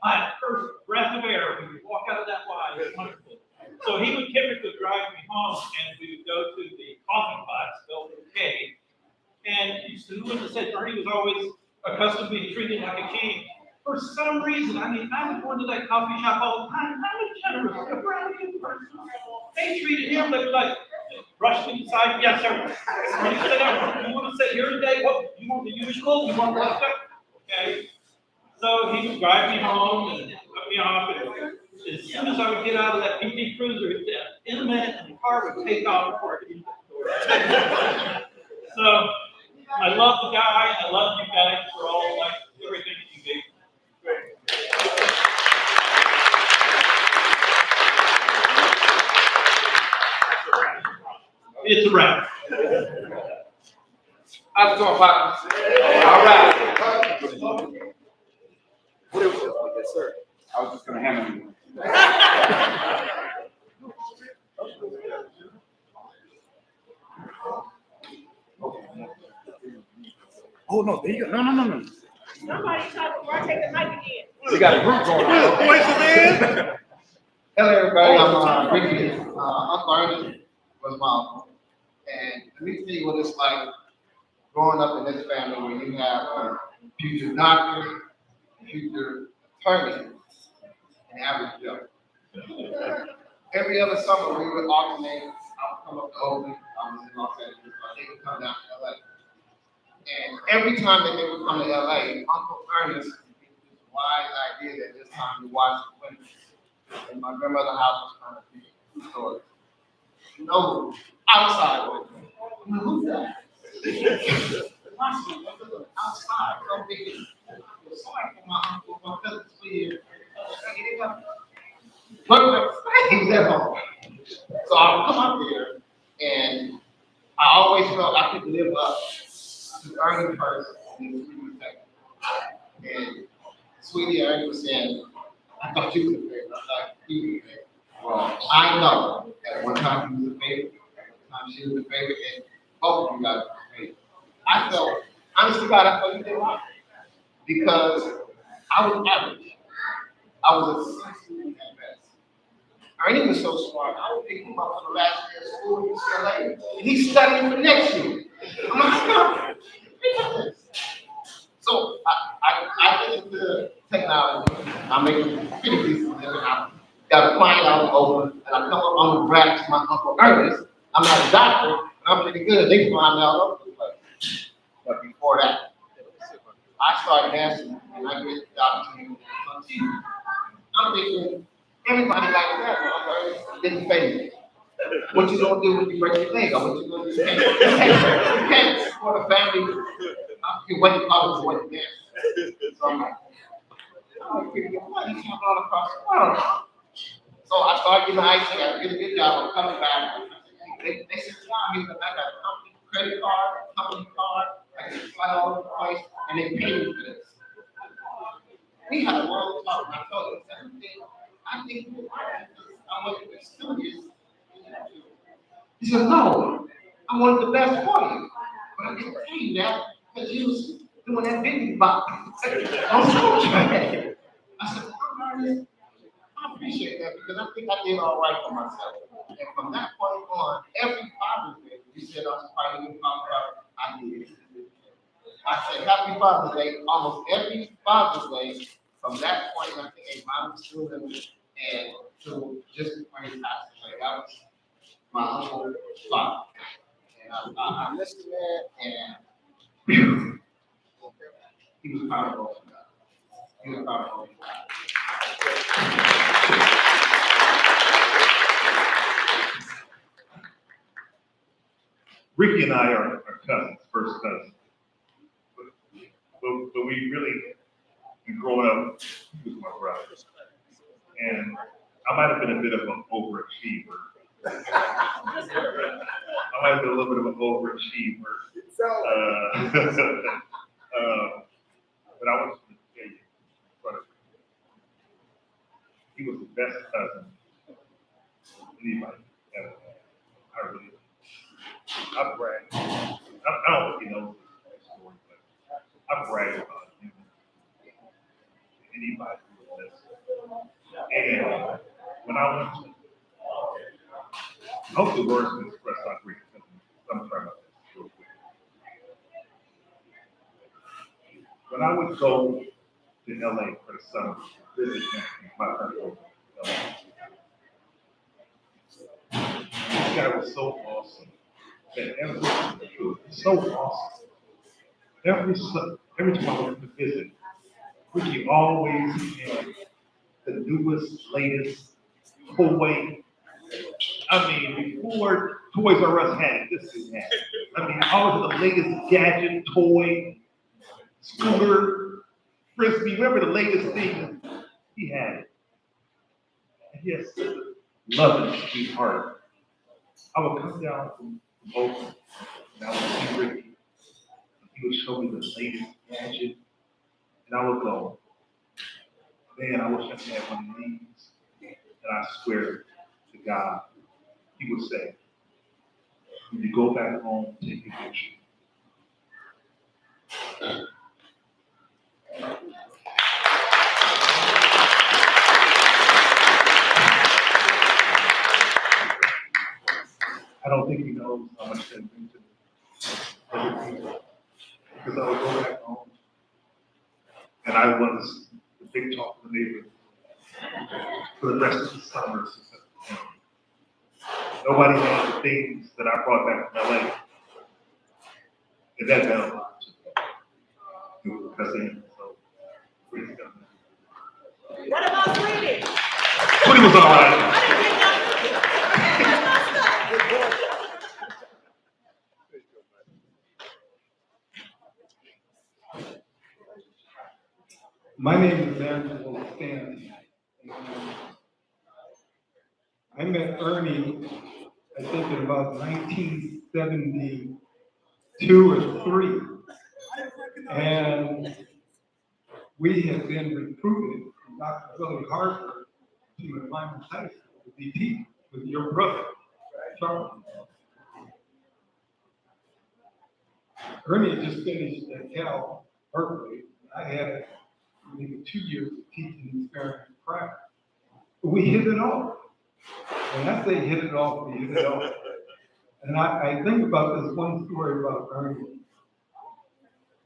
My first breath of air when we walk out of that Y is wonderful. So he would typically drive me home, and we would go to the coffee pot spelled with a K. And who said Ernie was always accustomed to being treated like a king. For some reason, I was going to that coffee shop all the time. I'm a generous, appreciative person. They treated him like rushed him aside. Yes, sir. Ernie, sit down. You want to sit here today? What? You want the usual? You want the okay. So he would drive me home and put me off. And as soon as I would get out of that PT Cruiser, in a minute, and the car would take off before it hit the door. So I love the guy. I love you guys for all like everything that you do. It's a wrap. How's it going, partners? All right. What is it? Yes, sir. I was just going to hand him. Oh, no, there you go. No. Somebody talk before I take the mic again. We got a group going on. Hello, everybody. I'm Ricky. Uncle Ernest was my uncle. And let me tell you what it's like growing up in this family where you have a future doctor, future attorney, and average Joe. Every other summer we would alternate. I would come up to Oakland. I was in Los Angeles. They would come down to LA. And every time that they would come to LA, Uncle Ernest would get this wise idea that it's time to watch the women. And my grandmother's house was kind of big, 2 stories. No, outside window. Who's that? Outside, so big. Sorry for my uncle, my cousin's here. But he was at home. So I would come up there, and I always felt I could live up to Ernie first and Sweetie second. And Sweetie Ernie was saying, I thought you was a favorite. I thought you was a favorite. Well, I know at one time he was a favorite, at one time she was a favorite, and both of you guys were a favorite. I felt, honest to God, I felt you did right. Because I was average. I was a 60 at best. Ernie was so smart, I would pick him up for the last year of school in UCLA, and he's studying for next year. I'm like, so I get into technology. I make a pretty decent living. I got a client out in Oakland, and I come up on the brag to my Uncle Ernest. I'm not a doctor, but I'm pretty good. They find out over the place. But before that, I started dancing, and I get the opportunity on TV. I'm thinking, everybody like that, Uncle Ernest didn't phase me. What you gonna do when you break your leg? Or what you gonna do? You can't support a family. You wait to call it what dance. So I'm like, pretty good money. He's all across the world. So I started getting my IT. I did a good job of coming back. They said, "Wow, I got a company credit card, company card. I can fly all over the place, and they pay me for this." We had a long talk, and I told him, I think you're right, because I want to be studious. He said, "No, I wanted the best for you, but I didn't tell you that because you was doing that big box on social track." I said, "Ernest, I appreciate that because I think I did all right for myself." And from that point on, every Father's Day, you said I was probably going to talk about, I did. I said Happy Father's Day almost every Father's Day. From that point, I think a Bible school and to just before his passed away, that was my uncle father. And I listened to that, and he was powerful. He was powerful. Ricky and I are cousins, first cousins. But we really, growing up, he was my brother. And I might have been a bit of an overachiever. I might have been a little bit of an overachiever. But I was going to tell you, he was the best cousin anybody ever had. I really, I brag. I don't know if he knows this story, but I brag about him. Anybody who was listening. And when I went to, I hope the words can express how great it is. I'm trying about this real quick. When I would go to LA for the summer, visit my country, this guy was so awesome that so awesome. Every time I went to visit, Ricky always had the newest, latest toy. I mean, before Toys R Us had it, this thing had it. I mean, always the latest gadget, toy, scooter, frisbee, whatever the latest thing, he had it. And he has such a loving, sweet heart. I would come down from Oakland, and I would see Ricky, and he would show me the latest gadget, and I would go, man, I wish I had one of these. And I swear to God, he would say, when you go back home, take a picture. I don't think he knows how much that means to other people. Because I would go back home, and I was the big talk of the neighborhood for the rest of the summer. Nobody had the things that I brought back from LA. And that meant a lot to me. Because of him. So, praise God. What about Sweetie? Sweetie was all right. My name is Angelo Stanley. I met Ernie, I think, in about 1972 or 3. And we had been recruited from Dr. Billy Harper to Atlanta High School to be teachers with your brother, Charlie. Ernie had just finished at Cal Berkeley. I had maybe 2 years of teaching experience prior. We hit it off. When I say hit it off, we hit it off. And I think about this one story about Ernie.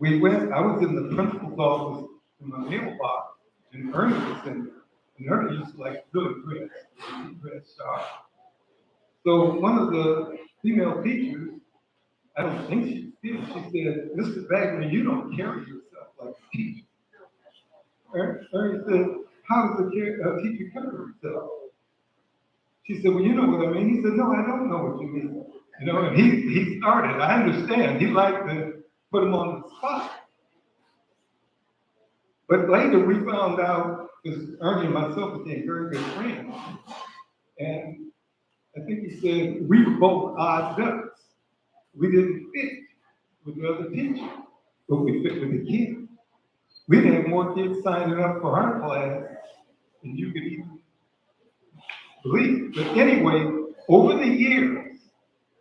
I was in the principal's office in my mailbox, and Ernie was in there. And Ernie used to like really dress sharp. So one of the female teachers, I don't think she did, she said, "Mr. Bagner, you don't carry yourself like a teacher." Ernie said, "How does a teacher carry herself?" She said, "Well, you know what I mean." He said, "No, I don't know what you mean." You know, and he started, I understand, he liked to put him on the spot. But later we found out, because Ernie and myself became very good friends, And I think he said, we were both odd ducks. We didn't fit with the other teacher, but we fit with the kids. We had more kids signing up for our class than you could even believe. But anyway, over the years,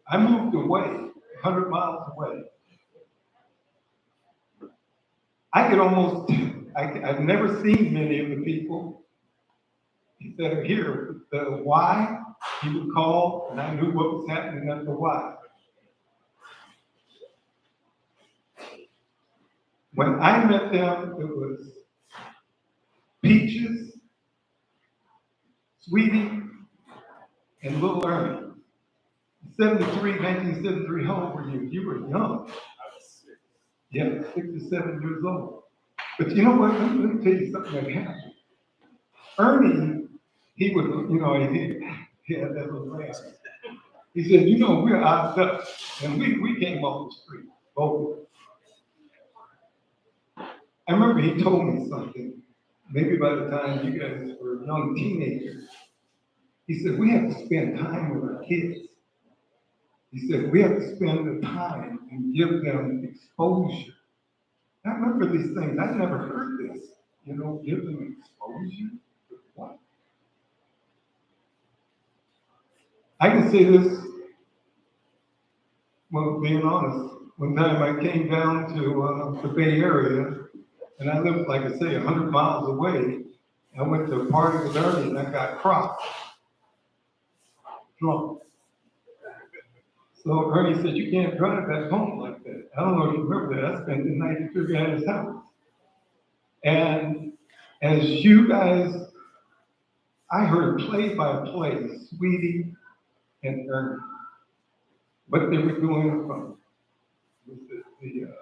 I moved away, 100 miles away. I could almost, I've never seen many of the people that are here. The why, he would call, and I knew what was happening at the why. When I met them, it was Peaches, Sweetie, and little Ernest. 1973, how old were you? You were young. Yeah, 6 or 7 years old. But you know what? Let me tell you something that happened. Ernie, he was, he had that little laugh. He said, we're odd ducks. And we came off the street, both. I remember he told me something, maybe by the time you guys were young teenagers. He said, we have to spend time with our kids. He said, we have to spend the time and give them exposure. I remember these things. I'd never heard this. Give them exposure. What? I can say this, well, being honest. One time I came down to the Bay Area, and I lived, like I say, 100 miles away. I went to a party with Ernest, and I got crossed, drunk. So Ernie said, you can't drive back home like that. I don't know if you remember that. I spent the night at his house. And as you guys, I heard play by play, Sweetie and Ernest, what they were doing from the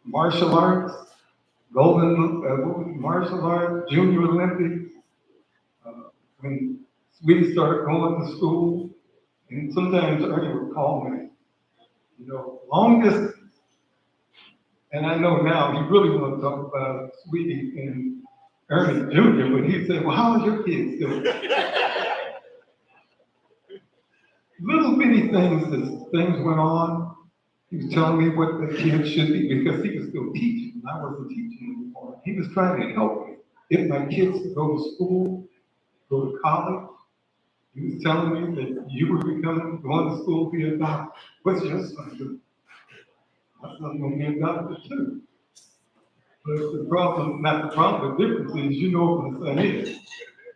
martial arts, martial arts, Junior Olympics. When Sweetie started going to school, and sometimes Ernie would call me, long distance. And I know now he really wants to talk about Sweetie and Ernest Jr., but he said, well, how are your kids doing? Little bitty things, as things went on, he was telling me what the kids should be, because he was still teaching, and I wasn't teaching anymore. He was trying to help me get my kids to go to school, go to college. He was telling me that you were going to school to be a doctor. What's your son doing? My son's going to be a doctor too. But the problem, not the problem, the difference is, what my son is.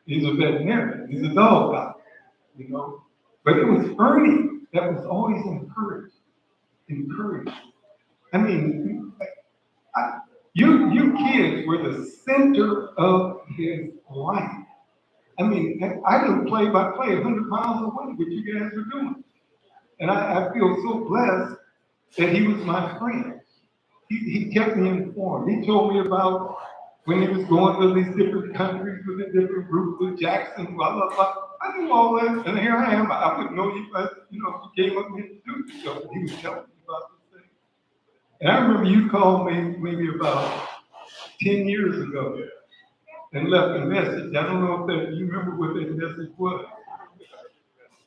He's a veterinarian. He's a dog doctor, But it was Ernie that was always encouraged. I mean, you kids were the center of his life. I mean, I didn't play by play 100 miles away what you guys were doing. And I feel so blessed that he was my friend. He kept me informed. He told me about when he was going to these different countries with a different group, with Jackson, blah, blah, blah. I knew all that, and here I am. I wouldn't know you, but, you came up here to do this. So he was telling me about this thing. And I remember you called me maybe about 10 years ago and left a message. I don't know if you remember what that message was.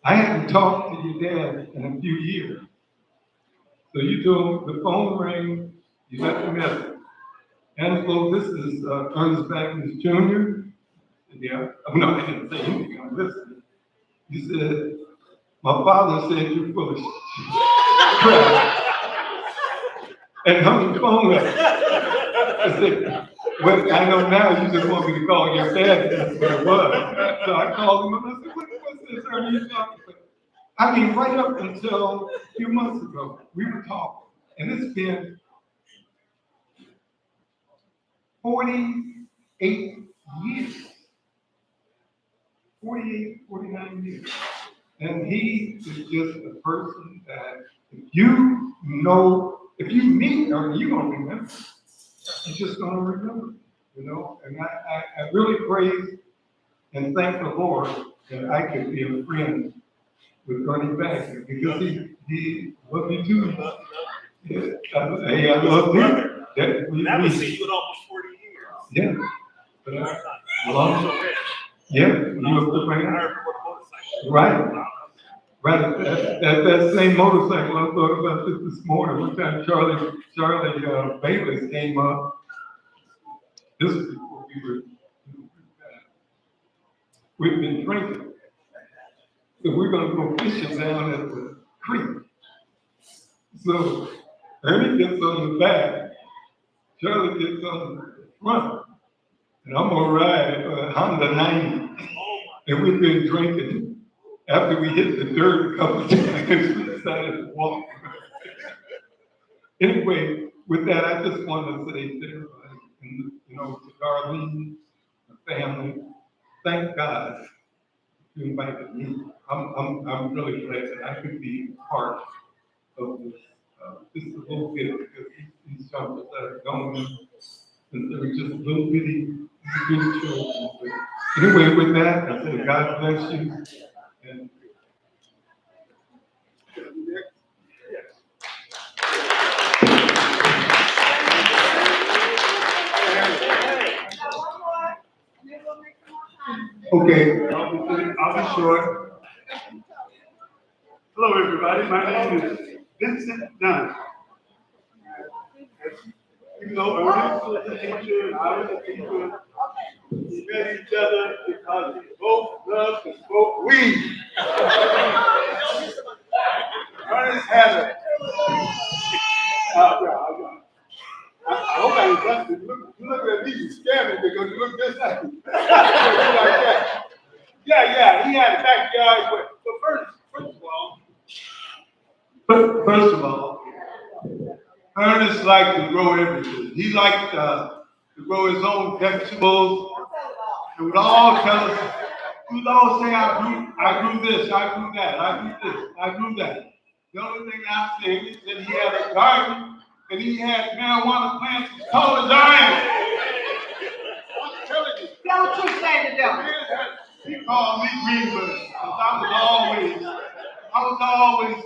I hadn't talked to your dad in a few years. So you told the phone rang, you left a message. Angelo, this is Ernest Bagner Jr. Yeah, no, I didn't say anything, I'm listening. You said, my father said you're full of crap. And hung the phone up. I said, well, I know now you just want me to call your dad, that's what it was. So I called him and I said, what's this, Ernie, you talking about? I mean, right up until a few months ago, we were talking. And it's been 48 years. 48, 49 years. And he is just a person that if you meet her, you're going to remember. You're just going to remember, And I really praise and thank the Lord that I could be a friend with Ernie Bagner, because he loved me too. Yeah, hey, I love him. That was you in almost 40 years. Yeah. But long. Yeah, you were good right I now. remember what a motorcycle. Right. Right. That same motorcycle, I thought about this morning. One time Charlie Bayless came up. This is before we've been drinking. So we're going to go fishing down at the creek. So Ernie gets on the back, Charlie gets on the front, and I'm gonna ride a Honda 90. And we've been drinking. After we hit the dirt a couple of times, we decided to walk. Anyway, with that, I just want to say to everybody, and, to Darlene, the family, thank God you invited me. I'm really glad that I could be part of this, just a little bit, because these shovels that are going, and they're just little bitty children. But anyway, with that, I say God bless you. And okay, I'll be short. Hello, everybody. My name is Vincent Dunn. Even though Ernest was a teacher and I was a teacher, we met each other because we both love to smoke weed. Ernest had a. I hope I ain't busted. You look at me, you scared me because you look just like me. Like that. Yeah, he had a backyard, but first of all, Ernest liked to grow everything. He liked to grow his own vegetables. He would all tell us, he would all say, I grew this, I grew that, I grew this, I grew that. The only thing I said is that he had a garden and he had marijuana plants as tall as I am. I'm telling you. Don't you say the devil. He called me Greenwood because I was always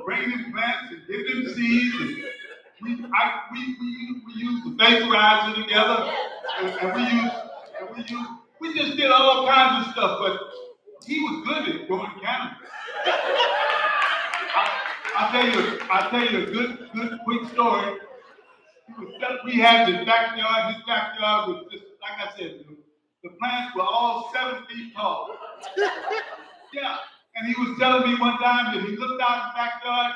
bringing plants and giving them seeds. And we used the vaporizer together, and we just did all kinds of stuff. But he was good at growing cannabis. I'll tell you a good quick story. We had his backyard was just, like I said, the plants were all 7 feet tall. Yeah, and he was telling me one time that he looked out in the backyard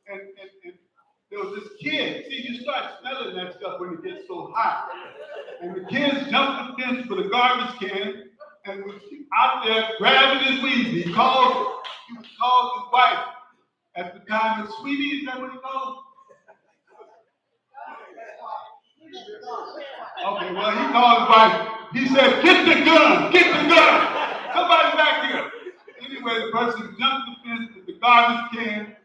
and there was this kid. See, you start smelling that stuff when it gets so hot. And the kids jumped the fence with a garbage can and was out there grabbing his weed. He called his wife at the time, and Sweetie, is that what he called? Okay, well, he called his wife. He said, get the gun. Somebody back here. Anyway, the person jumped the fence with the garbage can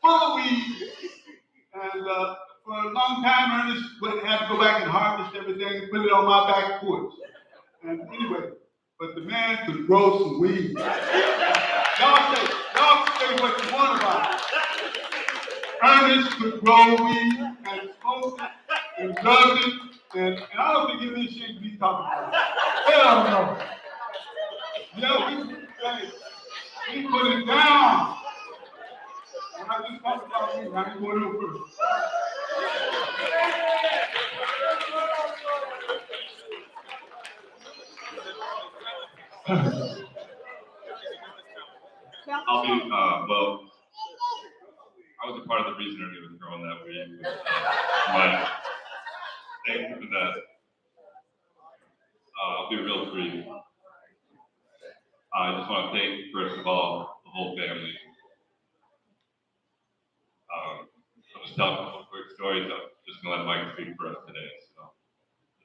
full of weed. And for a long time, Ernest would have to go back and harvest everything and put it on my back porch. And anyway, but the man could grow some weed. Y'all say what you want about it. Ernest could grow weed and smoke it and love it. And I don't think any shit to be talking about. Hell no. Yeah, we put it down. When I just talked about weed, I didn't go no further. I'll be, well, I was a part of the reason Ernie was growing that weed. But thank you for that. I'll be real brief. I just want to thank, first of all, the whole family. I'll just tell a couple quick stories. I'm just going to let Mike speak for us today. So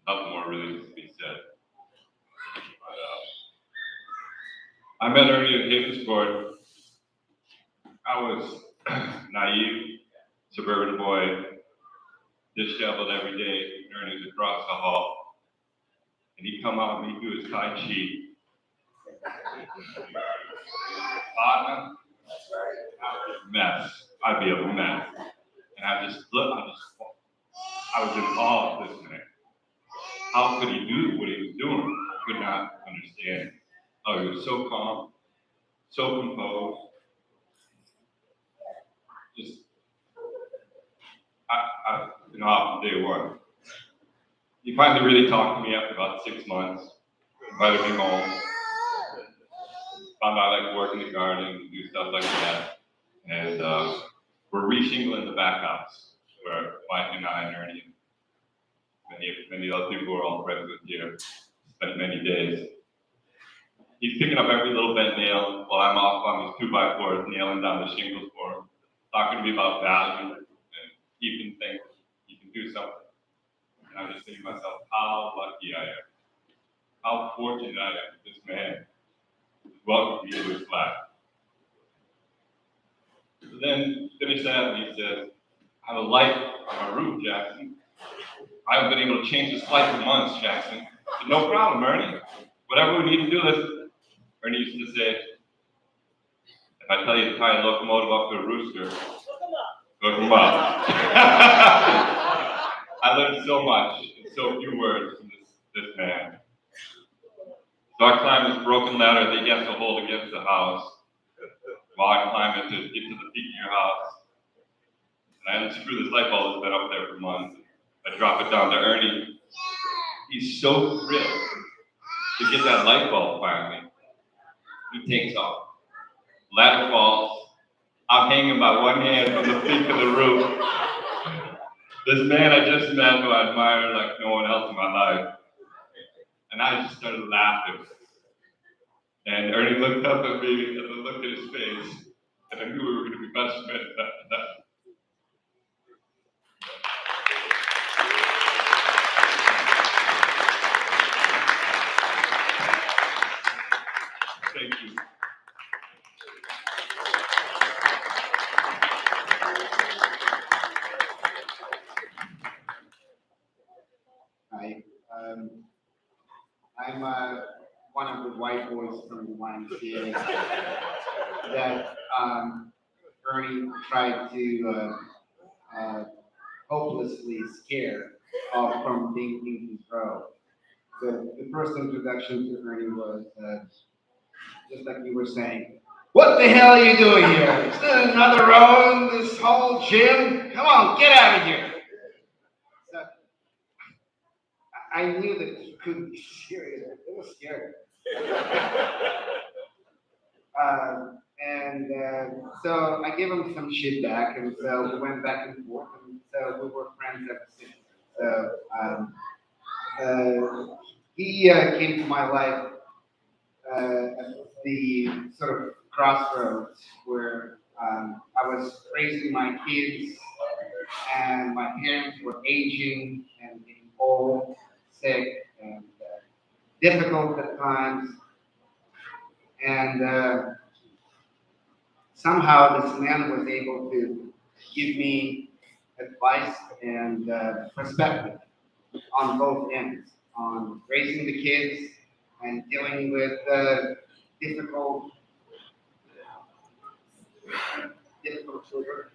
nothing more really needs to be said. But, I met Ernie at Havensport. I was naive, suburban boy, disheveled every day. Ernie was across the hall. And he'd come out and he'd do his Tai Chi. Partner, I'd be a mess. And I was in awe of this man. How could he do what he was doing? I could not understand. Oh, he was so calm, so composed. Just, off from day one. He finally really talked to me after about 6 months, invited me home, found out I like work in the garden and do stuff like that. And we're re-shingling the back house where Mike and I and Ernie and many other people who are all friends with here spent many days. He's picking up every little bent nail while I'm off on his 2x4s nailing down the shingles for him, talking to me about value and even things he can do something. And I'm just thinking to myself, how lucky I am, how fortunate I am that this man welcomed me to his flat. So then finish that and he says, I have a light on my roof, Jackson. I haven't been able to change this light for months, Jackson. I said, no problem, Ernie. Whatever we need to do, listen. Ernie used to say, if I tell you to tie a locomotive up to a rooster, hook him up. I learned so much in so few words from this man. So I climbed this broken ladder that he has to hold against the house while I climb it to get to the peak of your house. And I unscrew this light bulb that's been up there for months. I drop it down to Ernie. He's so thrilled to get that light bulb finally. He takes off. Ladder falls. I'm hanging by one hand from the peak of the roof. This man I just met who I admire like no one else in my life. And I just started laughing. And Ernie looked up at me and I looked at his face. And I knew we were going to be best friends after that. Thank you. Hi. I'm one of the white boys from the YMCA that Ernie tried to hopelessly scare off from being in his row. The first introduction to Ernie was just like you were saying, what the hell are you doing here? Is there another row in this whole gym? Come on, get out of here. So, I knew that he couldn't be serious. It was scary. So I gave him some shit back, and so we went back and forth, and so we were friends ever since. So he came to my life at the sort of crossroads where I was raising my kids, and my parents were aging and getting old, sick, and difficult at times. And somehow this man was able to give me advice and perspective on both ends, on raising the kids and dealing with difficult children,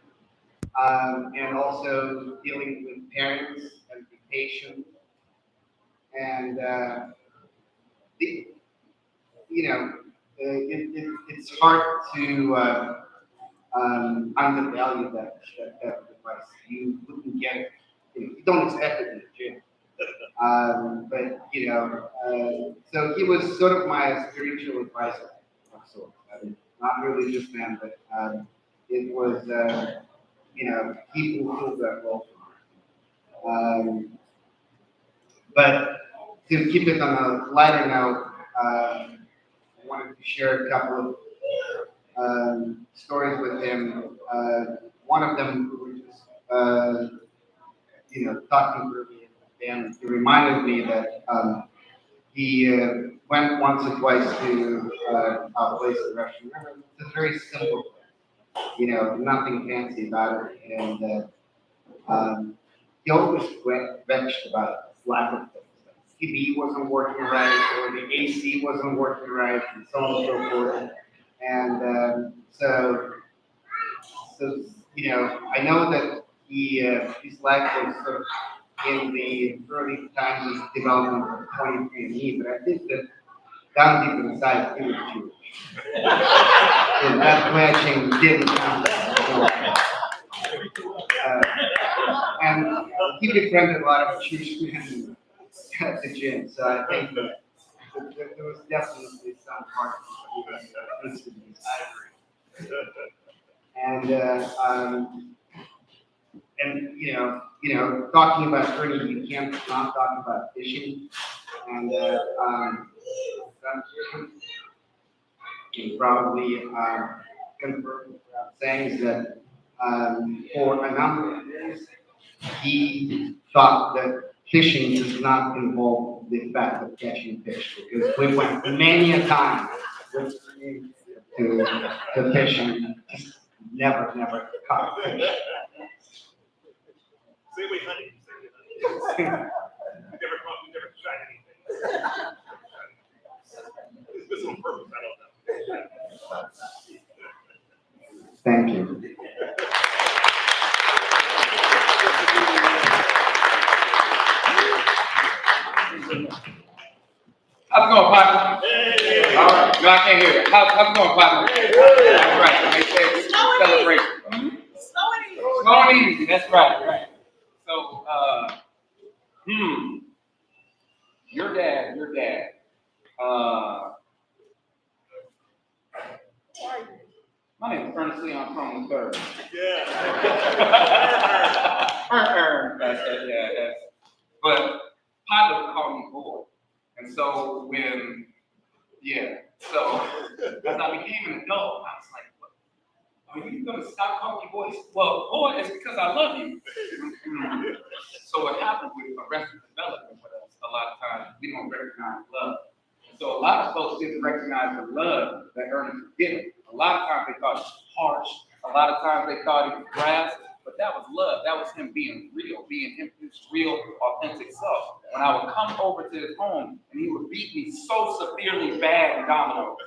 and also dealing with parents and be patient. And it's hard to undervalue that advice. You wouldn't get it. You don't expect it in the gym. So he was sort of my spiritual advisor of sorts. I mean, not religious man, but it was, he fulfilled that role. But to keep it on a lighter note, I wanted to share a couple of stories with him. One of them, we were just, talking through me, and he reminded me that he went once or twice to our place in Russian River. It's a very simple place, nothing fancy about it, and he always vexed about lack of things. The TV wasn't working right, or the AC wasn't working right, and so on and so forth. And I know that his life was sort of in the early times of development of 23andMe, but I think that down deep inside, he was Jewish. And that matching didn't count. And he befriended a lot of Jewish men at the gym, so I think that there was definitely some part of it. And talking about Ernie, you can't not talk about fishing. And you probably confirm saying that for a number of years he thought that fishing does not involve the fact of catching fish, because we went many a time with Ernie to fishing, never caught fish. Same way hunting. We never tried anything. This on purpose, I don't know. Thank you. How's it going, partner? Hey. All right. No, I can't hear it. How's it going, partner? That's right. They say celebration. Slow and easy. Slow and easy. That's right. Right. So, your dad. My name is Ernest. I'm from the third. Yeah. That's it. Yeah. But partner would call me boy, and so so as I became an adult, I was like, what? Are you going to stop calling me boy? Well, boy, it's because I love you. So what happened with Arrested Development with us, a lot of times we don't recognize love. So a lot of folks didn't recognize the love that Ernest was giving. A lot of times they thought it was harsh. A lot of times they thought it was brass. But that was love. That was him being real, being his real, authentic self. When I would come over to his home and he would beat me so severely bad in dominoes,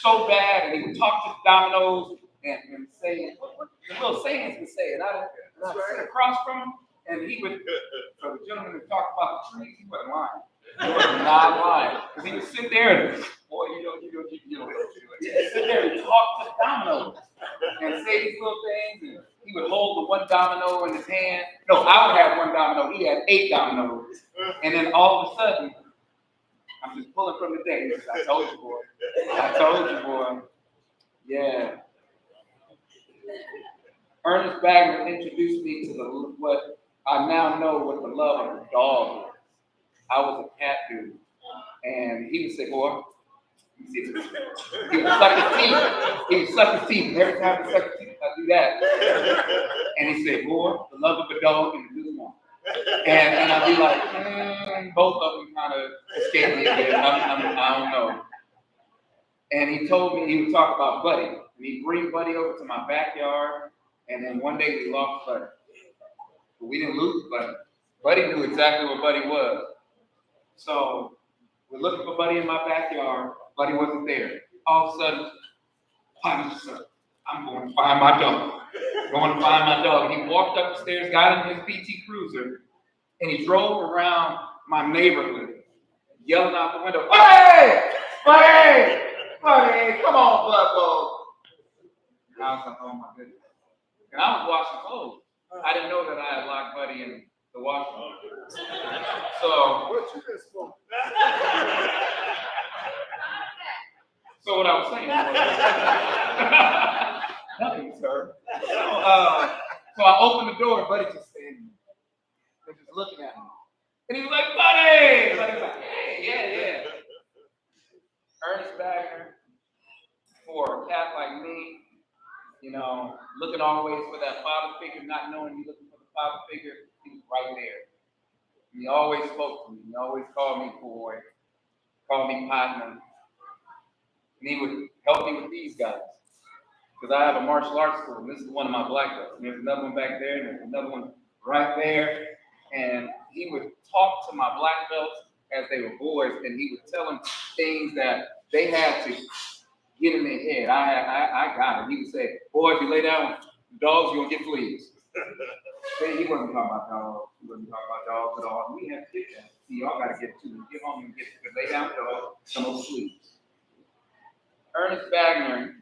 so bad, and he would talk to the dominoes and say what the little sayings would say, and I'd sit across from him, and he would. So the gentleman who talked about the trees, he wasn't lying. He was not lying, because he would sit there and boy, you know, he'd sit there and talk to the dominoes and say these little things, and he would hold the one domino in his hand. No, I would have one domino. He had 8 dominoes, and then all of a sudden, I'm just pulling from the deck. He says, I told you, boy. Yeah. Ernest Bagner introduced me to what I now know what the love of a dog is. I was a cat dude, and he would say, boy, he would suck his teeth. And every time he sucked his teeth, I'd do that. And he said, boy, the love of a dog and the good one. And I'd be like, both of them kind of escaped me a bit. I don't know. And he told me he would talk about Buddy. And he'd bring Buddy over to my backyard. And then one day we lost Buddy. But we didn't lose Buddy. Buddy knew exactly what Buddy was. So we're looking for Buddy in my backyard. Buddy wasn't there. All of a sudden, I'm going to find my dog. He walked up the stairs, got in his PT Cruiser, and he drove around my neighborhood, yelling out the window, Buddy! Come on, Blood. And I was like, oh my goodness. And I was washing clothes. I didn't know that I had locked Buddy in the washroom. So, so what I was saying was, nothing, sir. So I opened the door, and Buddy just standing there, just looking at me. And he was like, Buddy! Buddy was like, hey, yeah. Ernest Bagner, for a cat like me, looking always for that father figure, not knowing you're looking for the father figure, he was right there. And he always spoke to me. He always called me boy, called me partner. And he would help me with these guys. Because I have a martial arts school, and this is one of my black belts. And there's another one back there, and there's another one right there. And he would talk to my black belts as they were boys, and he would tell them things that they had to get in their head. I got it. He would say, boy, if you lay down with dogs, you're going to get fleas. He wasn't talking about dogs. He wasn't talking about dogs at all. We had to get that. See, y'all gotta get home and lay down pillow, some more sleep. Ernest Bagner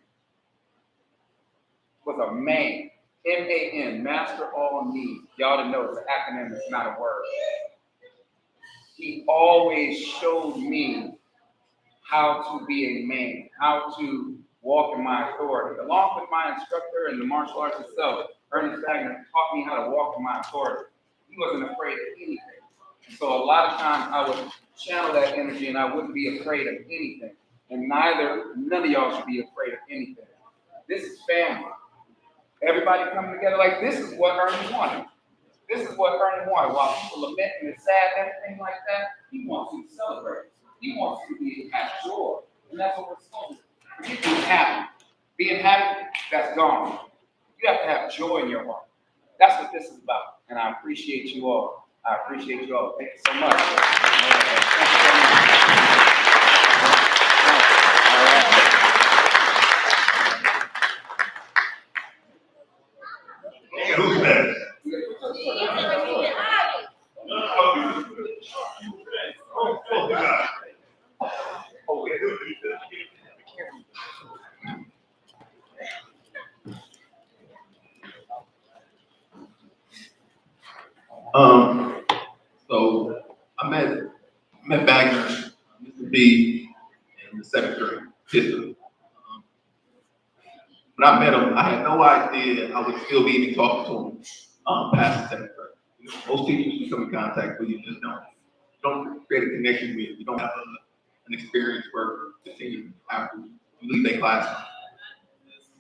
was a man, M-A-N, master all needs. Y'all didn't know it's an acronym, it's not a word. He always showed me how to be a man, how to walk in my authority. Along with my instructor in the martial arts itself, Ernest Bagner taught me how to walk in my authority. He wasn't afraid of anything. So a lot of times I would channel that energy and I wouldn't be afraid of anything. And none of y'all should be afraid of anything. This is family. Everybody coming together like this is what Ernest wanted. This is what Ernest wanted. While people lament and it's sad and everything like that, he wants you to celebrate. He wants you to be have joy. And that's what we're supposed to do. Forget being happy. Being happy, that's gone. You have to have joy in your heart. That's what this is about. And I appreciate you all. I appreciate you all. Thank you so much. Thank you so much. Yeah, who's next? So I met Bagner, Mr. B, in the seventh grade, history. When I met him, I had no idea I would still be even talking to him past the seventh grade. You know, most teachers you come in contact with, you just don't create a connection with. You don't have an experience where continue after you leave their class.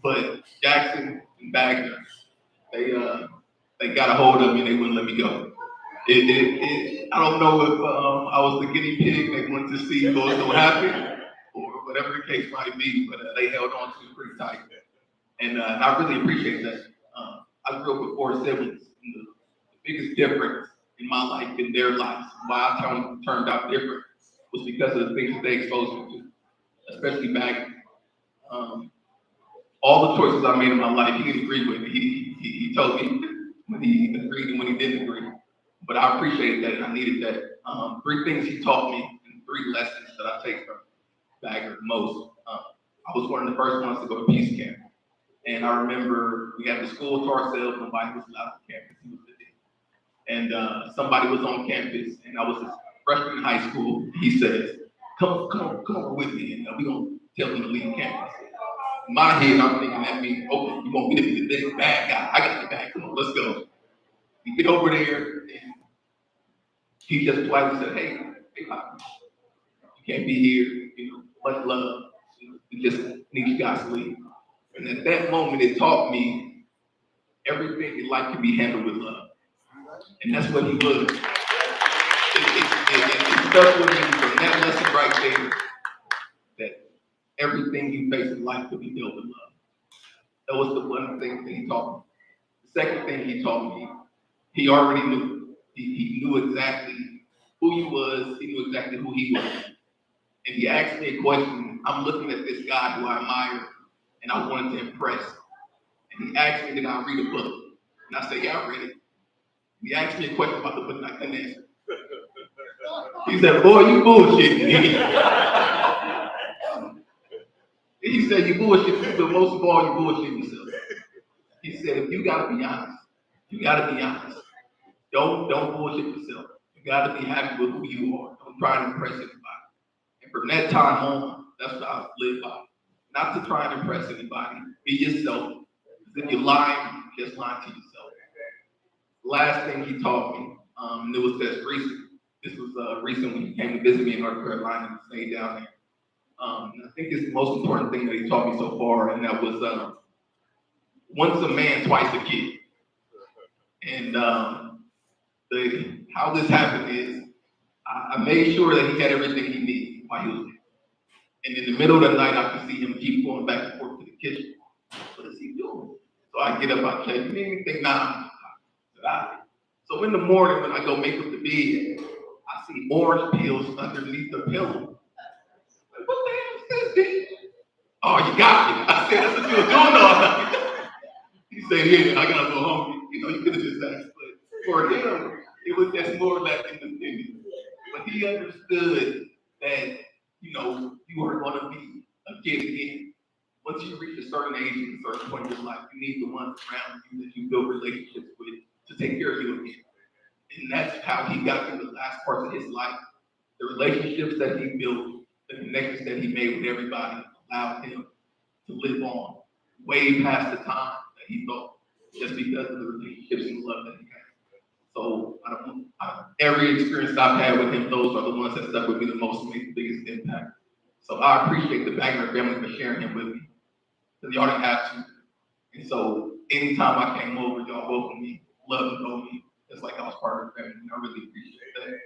But Jackson and Bagner, they got a hold of me and they wouldn't let me go. I don't know if I was the guinea pig they wanted to see what was going to happen or whatever the case might be, but they held on to it pretty tight. And I really appreciate that. I grew up with four siblings. And the biggest difference in my life and their lives, why I turned out different, was because of the things that they exposed me to, especially back. All the choices I made in my life, he didn't agree with. He told me when he agreed and when he didn't agree. But I appreciated that and I needed that. Three things he taught me and three lessons that I take from Bagner most. I was one of the first ones to go to peace camp. And I remember we had the school to ourselves, nobody was allowed on campus. He was the dean. And somebody was on campus and I was a freshman in high school. He says, come over with me and we're going to tell him to leave campus. In my head, I'm thinking that means, okay, you want me to be the big bad guy. I got the bag, come on, let's go. We get over there and he just politely said, hey, Pop, you can't be here, much love. We just need you guys to leave. And at that moment, it taught me everything in life can be handled with love. And that's what he was. It stuck with me from that lesson right there, that everything you face in life could be dealt with love. That was the one thing that he taught me. The second thing he taught me, he already knew. He knew exactly who he was. He knew exactly who he was. And he asked me a question. I'm looking at this guy who I admire and I wanted to impress. And he asked me, did I read a book? And I said, yeah, I read it. He asked me a question about the book and I couldn't answer. He said, boy, you bullshitting me. He said, you bullshit me, but most of all, you bullshit yourself. He said, if you gotta be honest, you gotta be honest. Don't bullshit yourself. You gotta be happy with who you are. Don't try to impress anybody. And from that time on, that's what I live by. Not to try and impress anybody. Be yourself. Because if you're lying, you're just lying to yourself. Last thing he taught me, and it was just recent. This was recent when he came to visit me in North Carolina and stayed down there. I think it's the most important thing that he taught me so far, and that was once a man, twice a kid. And how this happened is I made sure that he had everything he needed while he was there. And in the middle of the night, I could see him keep going back and forth to the kitchen. What is he doing? So I get up, I check, you need anything? Nah. So in the morning when I go make up the bed, I see orange peels underneath the pillow. Like, what the hell is this? Oh, you got me. I said, that's what you were doing all night. He said, yeah, I gotta go home. You could have just asked. But for him, it was just more or less independent. again, once you reach a certain age and a certain point in your life, you need the ones around you that you build relationships with to take care of you again. And that's how he got through the last parts of his life. The relationships that he built, the connections that he made with everybody allowed him to live on way past the time that he thought, just because of the relationships and the love that he had. So out of every experience I've had with him, those are the ones that stuck with me the most and made the biggest impact. So I appreciate the Bagner family for sharing him with me, because y'all didn't have to. And so anytime I came over, y'all welcomed me, loved and told me. It's like I was part of the family, and I really appreciate that.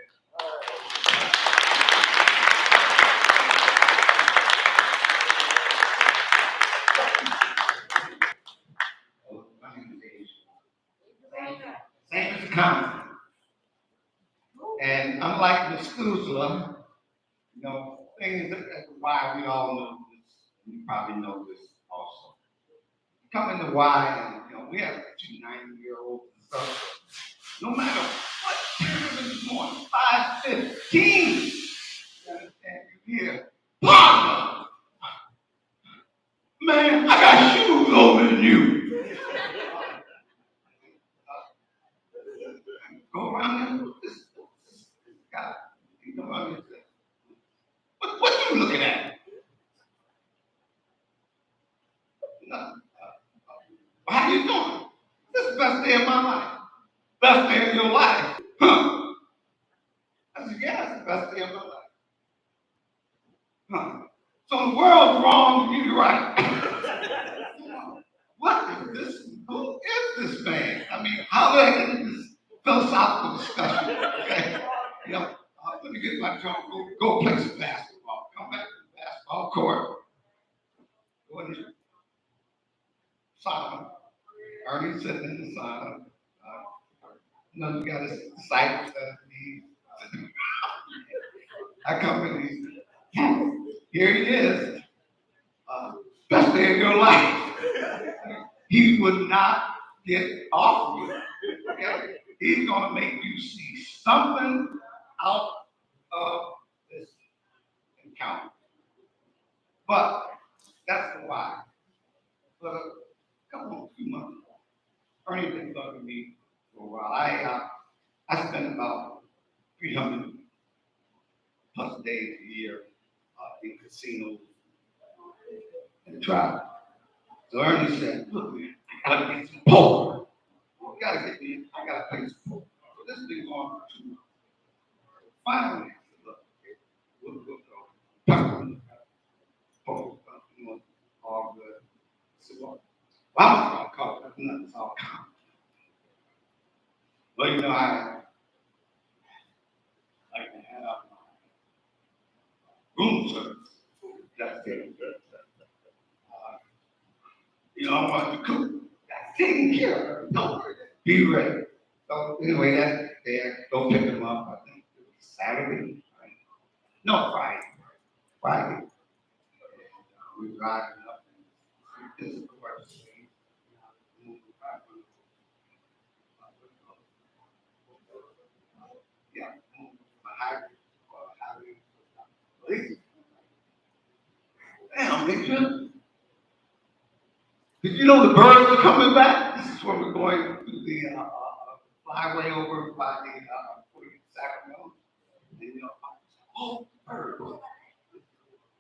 Thank you for coming. And unlike Miss Kuzla, you know, things that why we all know this, you probably know this also. You come into why, and you know, we have 2 90-year-olds and stuff. No matter what period is going, 5:15, you understand, you hear, partner, man, I got shoes older than you. Go around there with this guy. You know what I mean? What you looking at? How you doing? This is the best day of my life. Best day of your life. Huh? I said, yeah, it's the best day of my life. Huh? So the world's wrong and you're right. What is this? Who is this man? I mean, how do I get into this philosophical discussion? Okay. You know, let me get my trunk, go play some basketball. Come back to the basketball court. Go in there. Sodom. Ernest sitting in the Sodom. You know, you got his disciples that he. I come in these. Here he is. Best day of your life. He would not get off of you. Okay? He's going to make you see something out of this encounter. But that's the why. But a couple of few months ago, Ernie been talking to me for a while. I spend about 300 plus days a year in casinos and travel. So Ernie said, look, man, I gotta get some poker. I gotta play some poker. So this has been going for 2 months. Finally, I said, look, we'll go poker, you know, all good. So, well, I was gonna call it, that's nothing, it's all common. Well, you know, I like to have room service. That's it. You know, I want to cook. That's taken care of. Don't worry. Be ready. So anyway, that day I go pick him up. I think it was Saturday. Right? No, Friday. Friday. We were driving up and this is the worst thing. Yeah, my highway. Damn, nigga. Did you know the birds are coming back? This is where we're going to the flyway over by the Sacramento. And you know, oh, birds.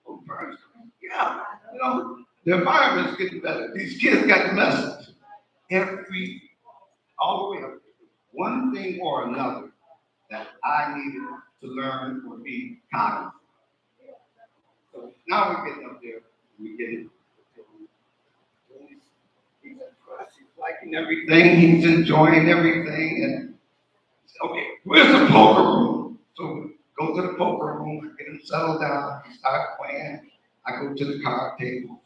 Oh, birds. Yeah, you know, the environment's getting better. These kids got the message. All the way up. One thing or another that I needed to learn or be cognizant. So now we're getting up there. We're getting. He's liking everything. He's enjoying everything. And okay, where's the poker room? So we go to the poker room. I get him settled down. We start playing. I go to the card table.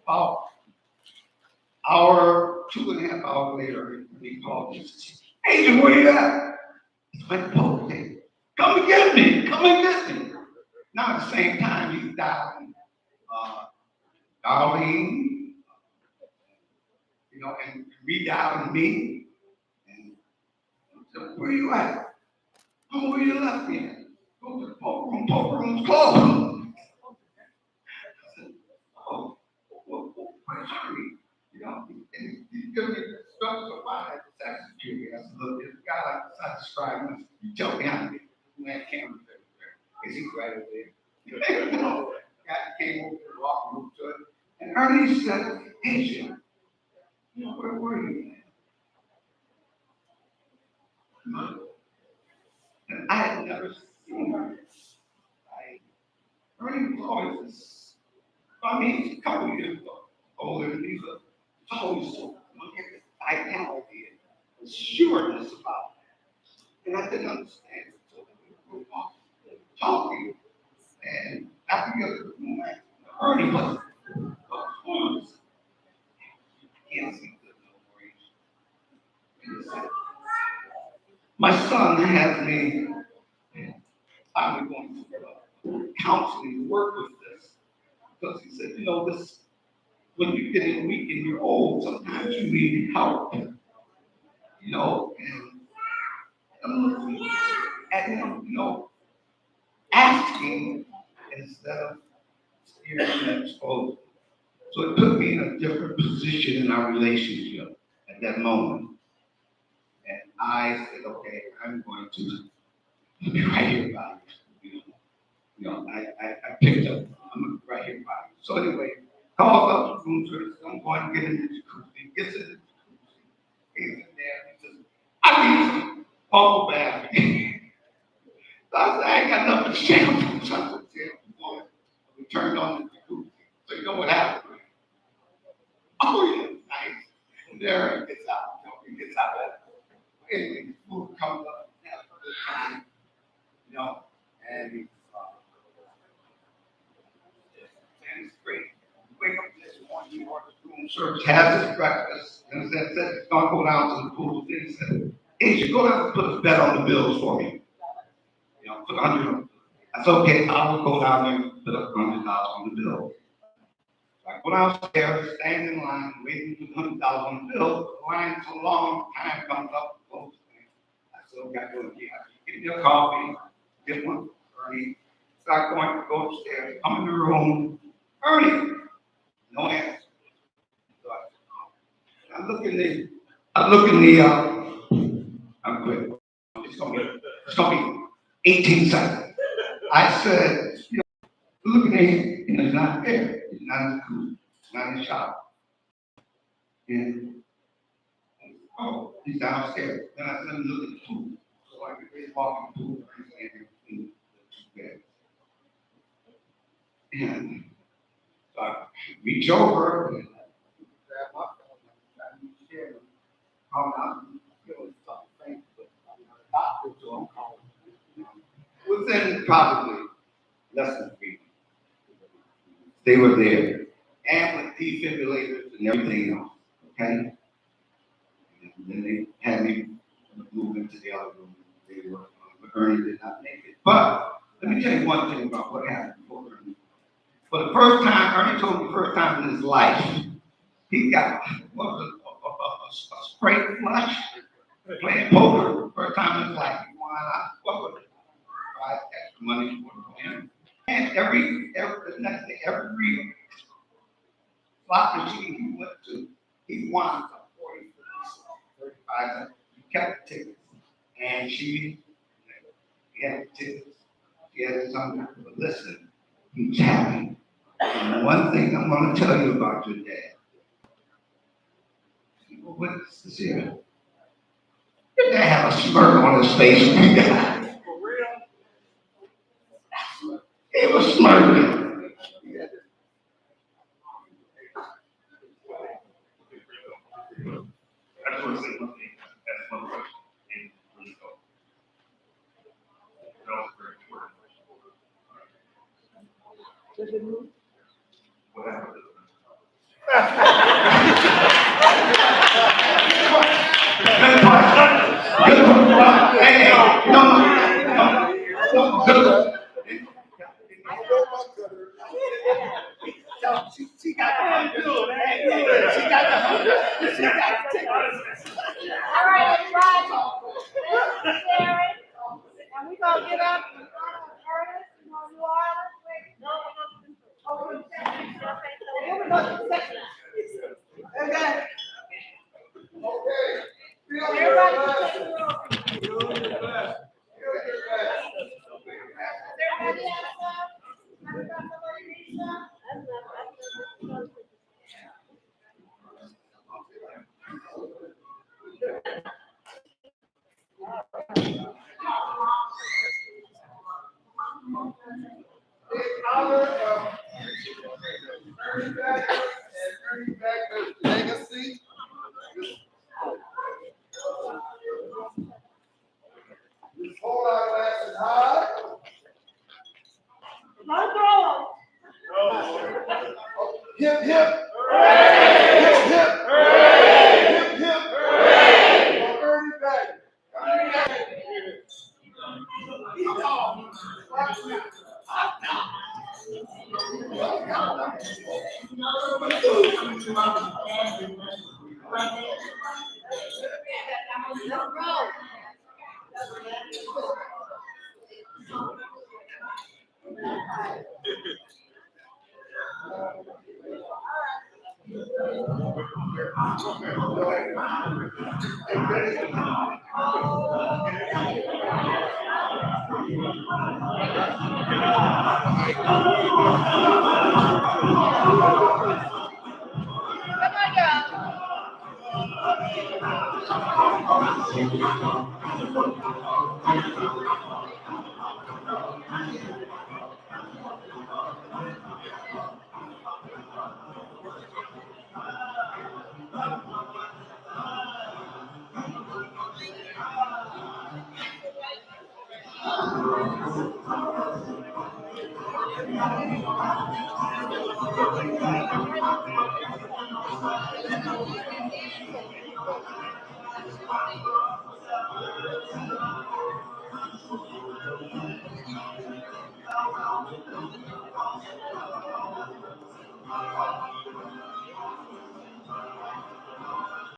About hour, 2.5 hours later, he called me. Agent, where you at? It's my poker table. Come and get me. Come and get me. Now at the same time, he's dialing Darlene, you know, and redialing me. And so, where you at? Oh, where you left me at? Go to the poker room. Poker room's closed. attorney, you know, and he's giving me instructions on why I had to tax security. I said, look, there's a guy like this, I describe him. You tell me how to do it. We had cameras everywhere. Is he right over there? You know, guy came over there, walked over to it. And Ernest said, hey, Jim, you know, where were you, man? And I had never seen her. Ernest was always this, I mean, he's a couple years older than me, but he's always so vitality and sureness about it. And I didn't understand it. So we were talking, and after the moment, Ernie was, can't see good no more. My son has me, I'm going to counseling to work with this, because he said, you know, this, when you get in weak and you're old, sometimes you need help, you know, and I'm looking at him, you know, asking instead of steering and exposing. So it put me in a different position in our relationship at that moment. And I said, okay, I'm going to be right here by you. You know, I picked up, I'm gonna be right here by you. So anyway, calls up the room service, I'm going to get in the jacuzzi, gets in the jacuzzi, he's in there, he says, I need some bubble bath. So I said, I ain't got nothing to shampoo. So I said, boy, we turned on the jacuzzi. So you know what happened? Oh yeah, nice. And there he gets out, he gets out of it. Anyway, the food comes up, has a good time, you know, and he's and it's great. Wake up this morning, he orders room service, has his breakfast, and said, don't go down to the pool. Then he said, Asia, go down and put a bet on the bills for me. You know, put $100. I said, okay, I will go down there and put up $100 on the bill. So I go downstairs, stand in line, waiting for the $100 on the bill. The line so long, time comes up, close. I said, okay, I go again. Get me a coffee, get one for Ernie. Start going to go upstairs, come in the room. Ernie, no answer. So I look in the, I'm quick. It's gonna be 18 seconds. I said, you know, look at him, and he's not there. He's not in the cool. He's not in the shop. And oh, he's downstairs. Then I said, let me look at the pool. So I could really walk in the pool and in the bed. And so I reach over and grab my phone and I share them. I'm not feeling something, but doctor, so I'm calling. Within probably less than 3 weeks, they were there, and with defibrillators and everything else. Okay, and then they had me move into the other room. They were, but Ernie did not make it. But let me tell you one thing about what happened before Ernie. For the first time, Ernie told me the first time in his life, he got a straight flush playing poker. First time in his life, he won. I spoke with him. I extra money for him. And every the next day, every slot machine he went to, he won some 40, 35. He kept the tickets. And he had the tickets. He had something. But listen, he was happy. And one thing I'm going to tell you about your dad. What is this here? Your dad have a smirk on his face when he died. For real? He was smirking. I just want to say one thing. That's one question. And really go. That was very important. Does it move? What happened? Good one. Good one. Hey, no. Good one. She got the good. She got the tickets. All right, everybody. Sharon. And we gonna get up and Ernest, you know, New Orleans. Oh, here we go to the second. In honor of Ernest Bagner and Ernest Bagner's legacy, let's hold our glasses high. Hip, hip. Hooray! Hip, hip. Hooray! Hip, hip. Hooray! For Ernest Bagner.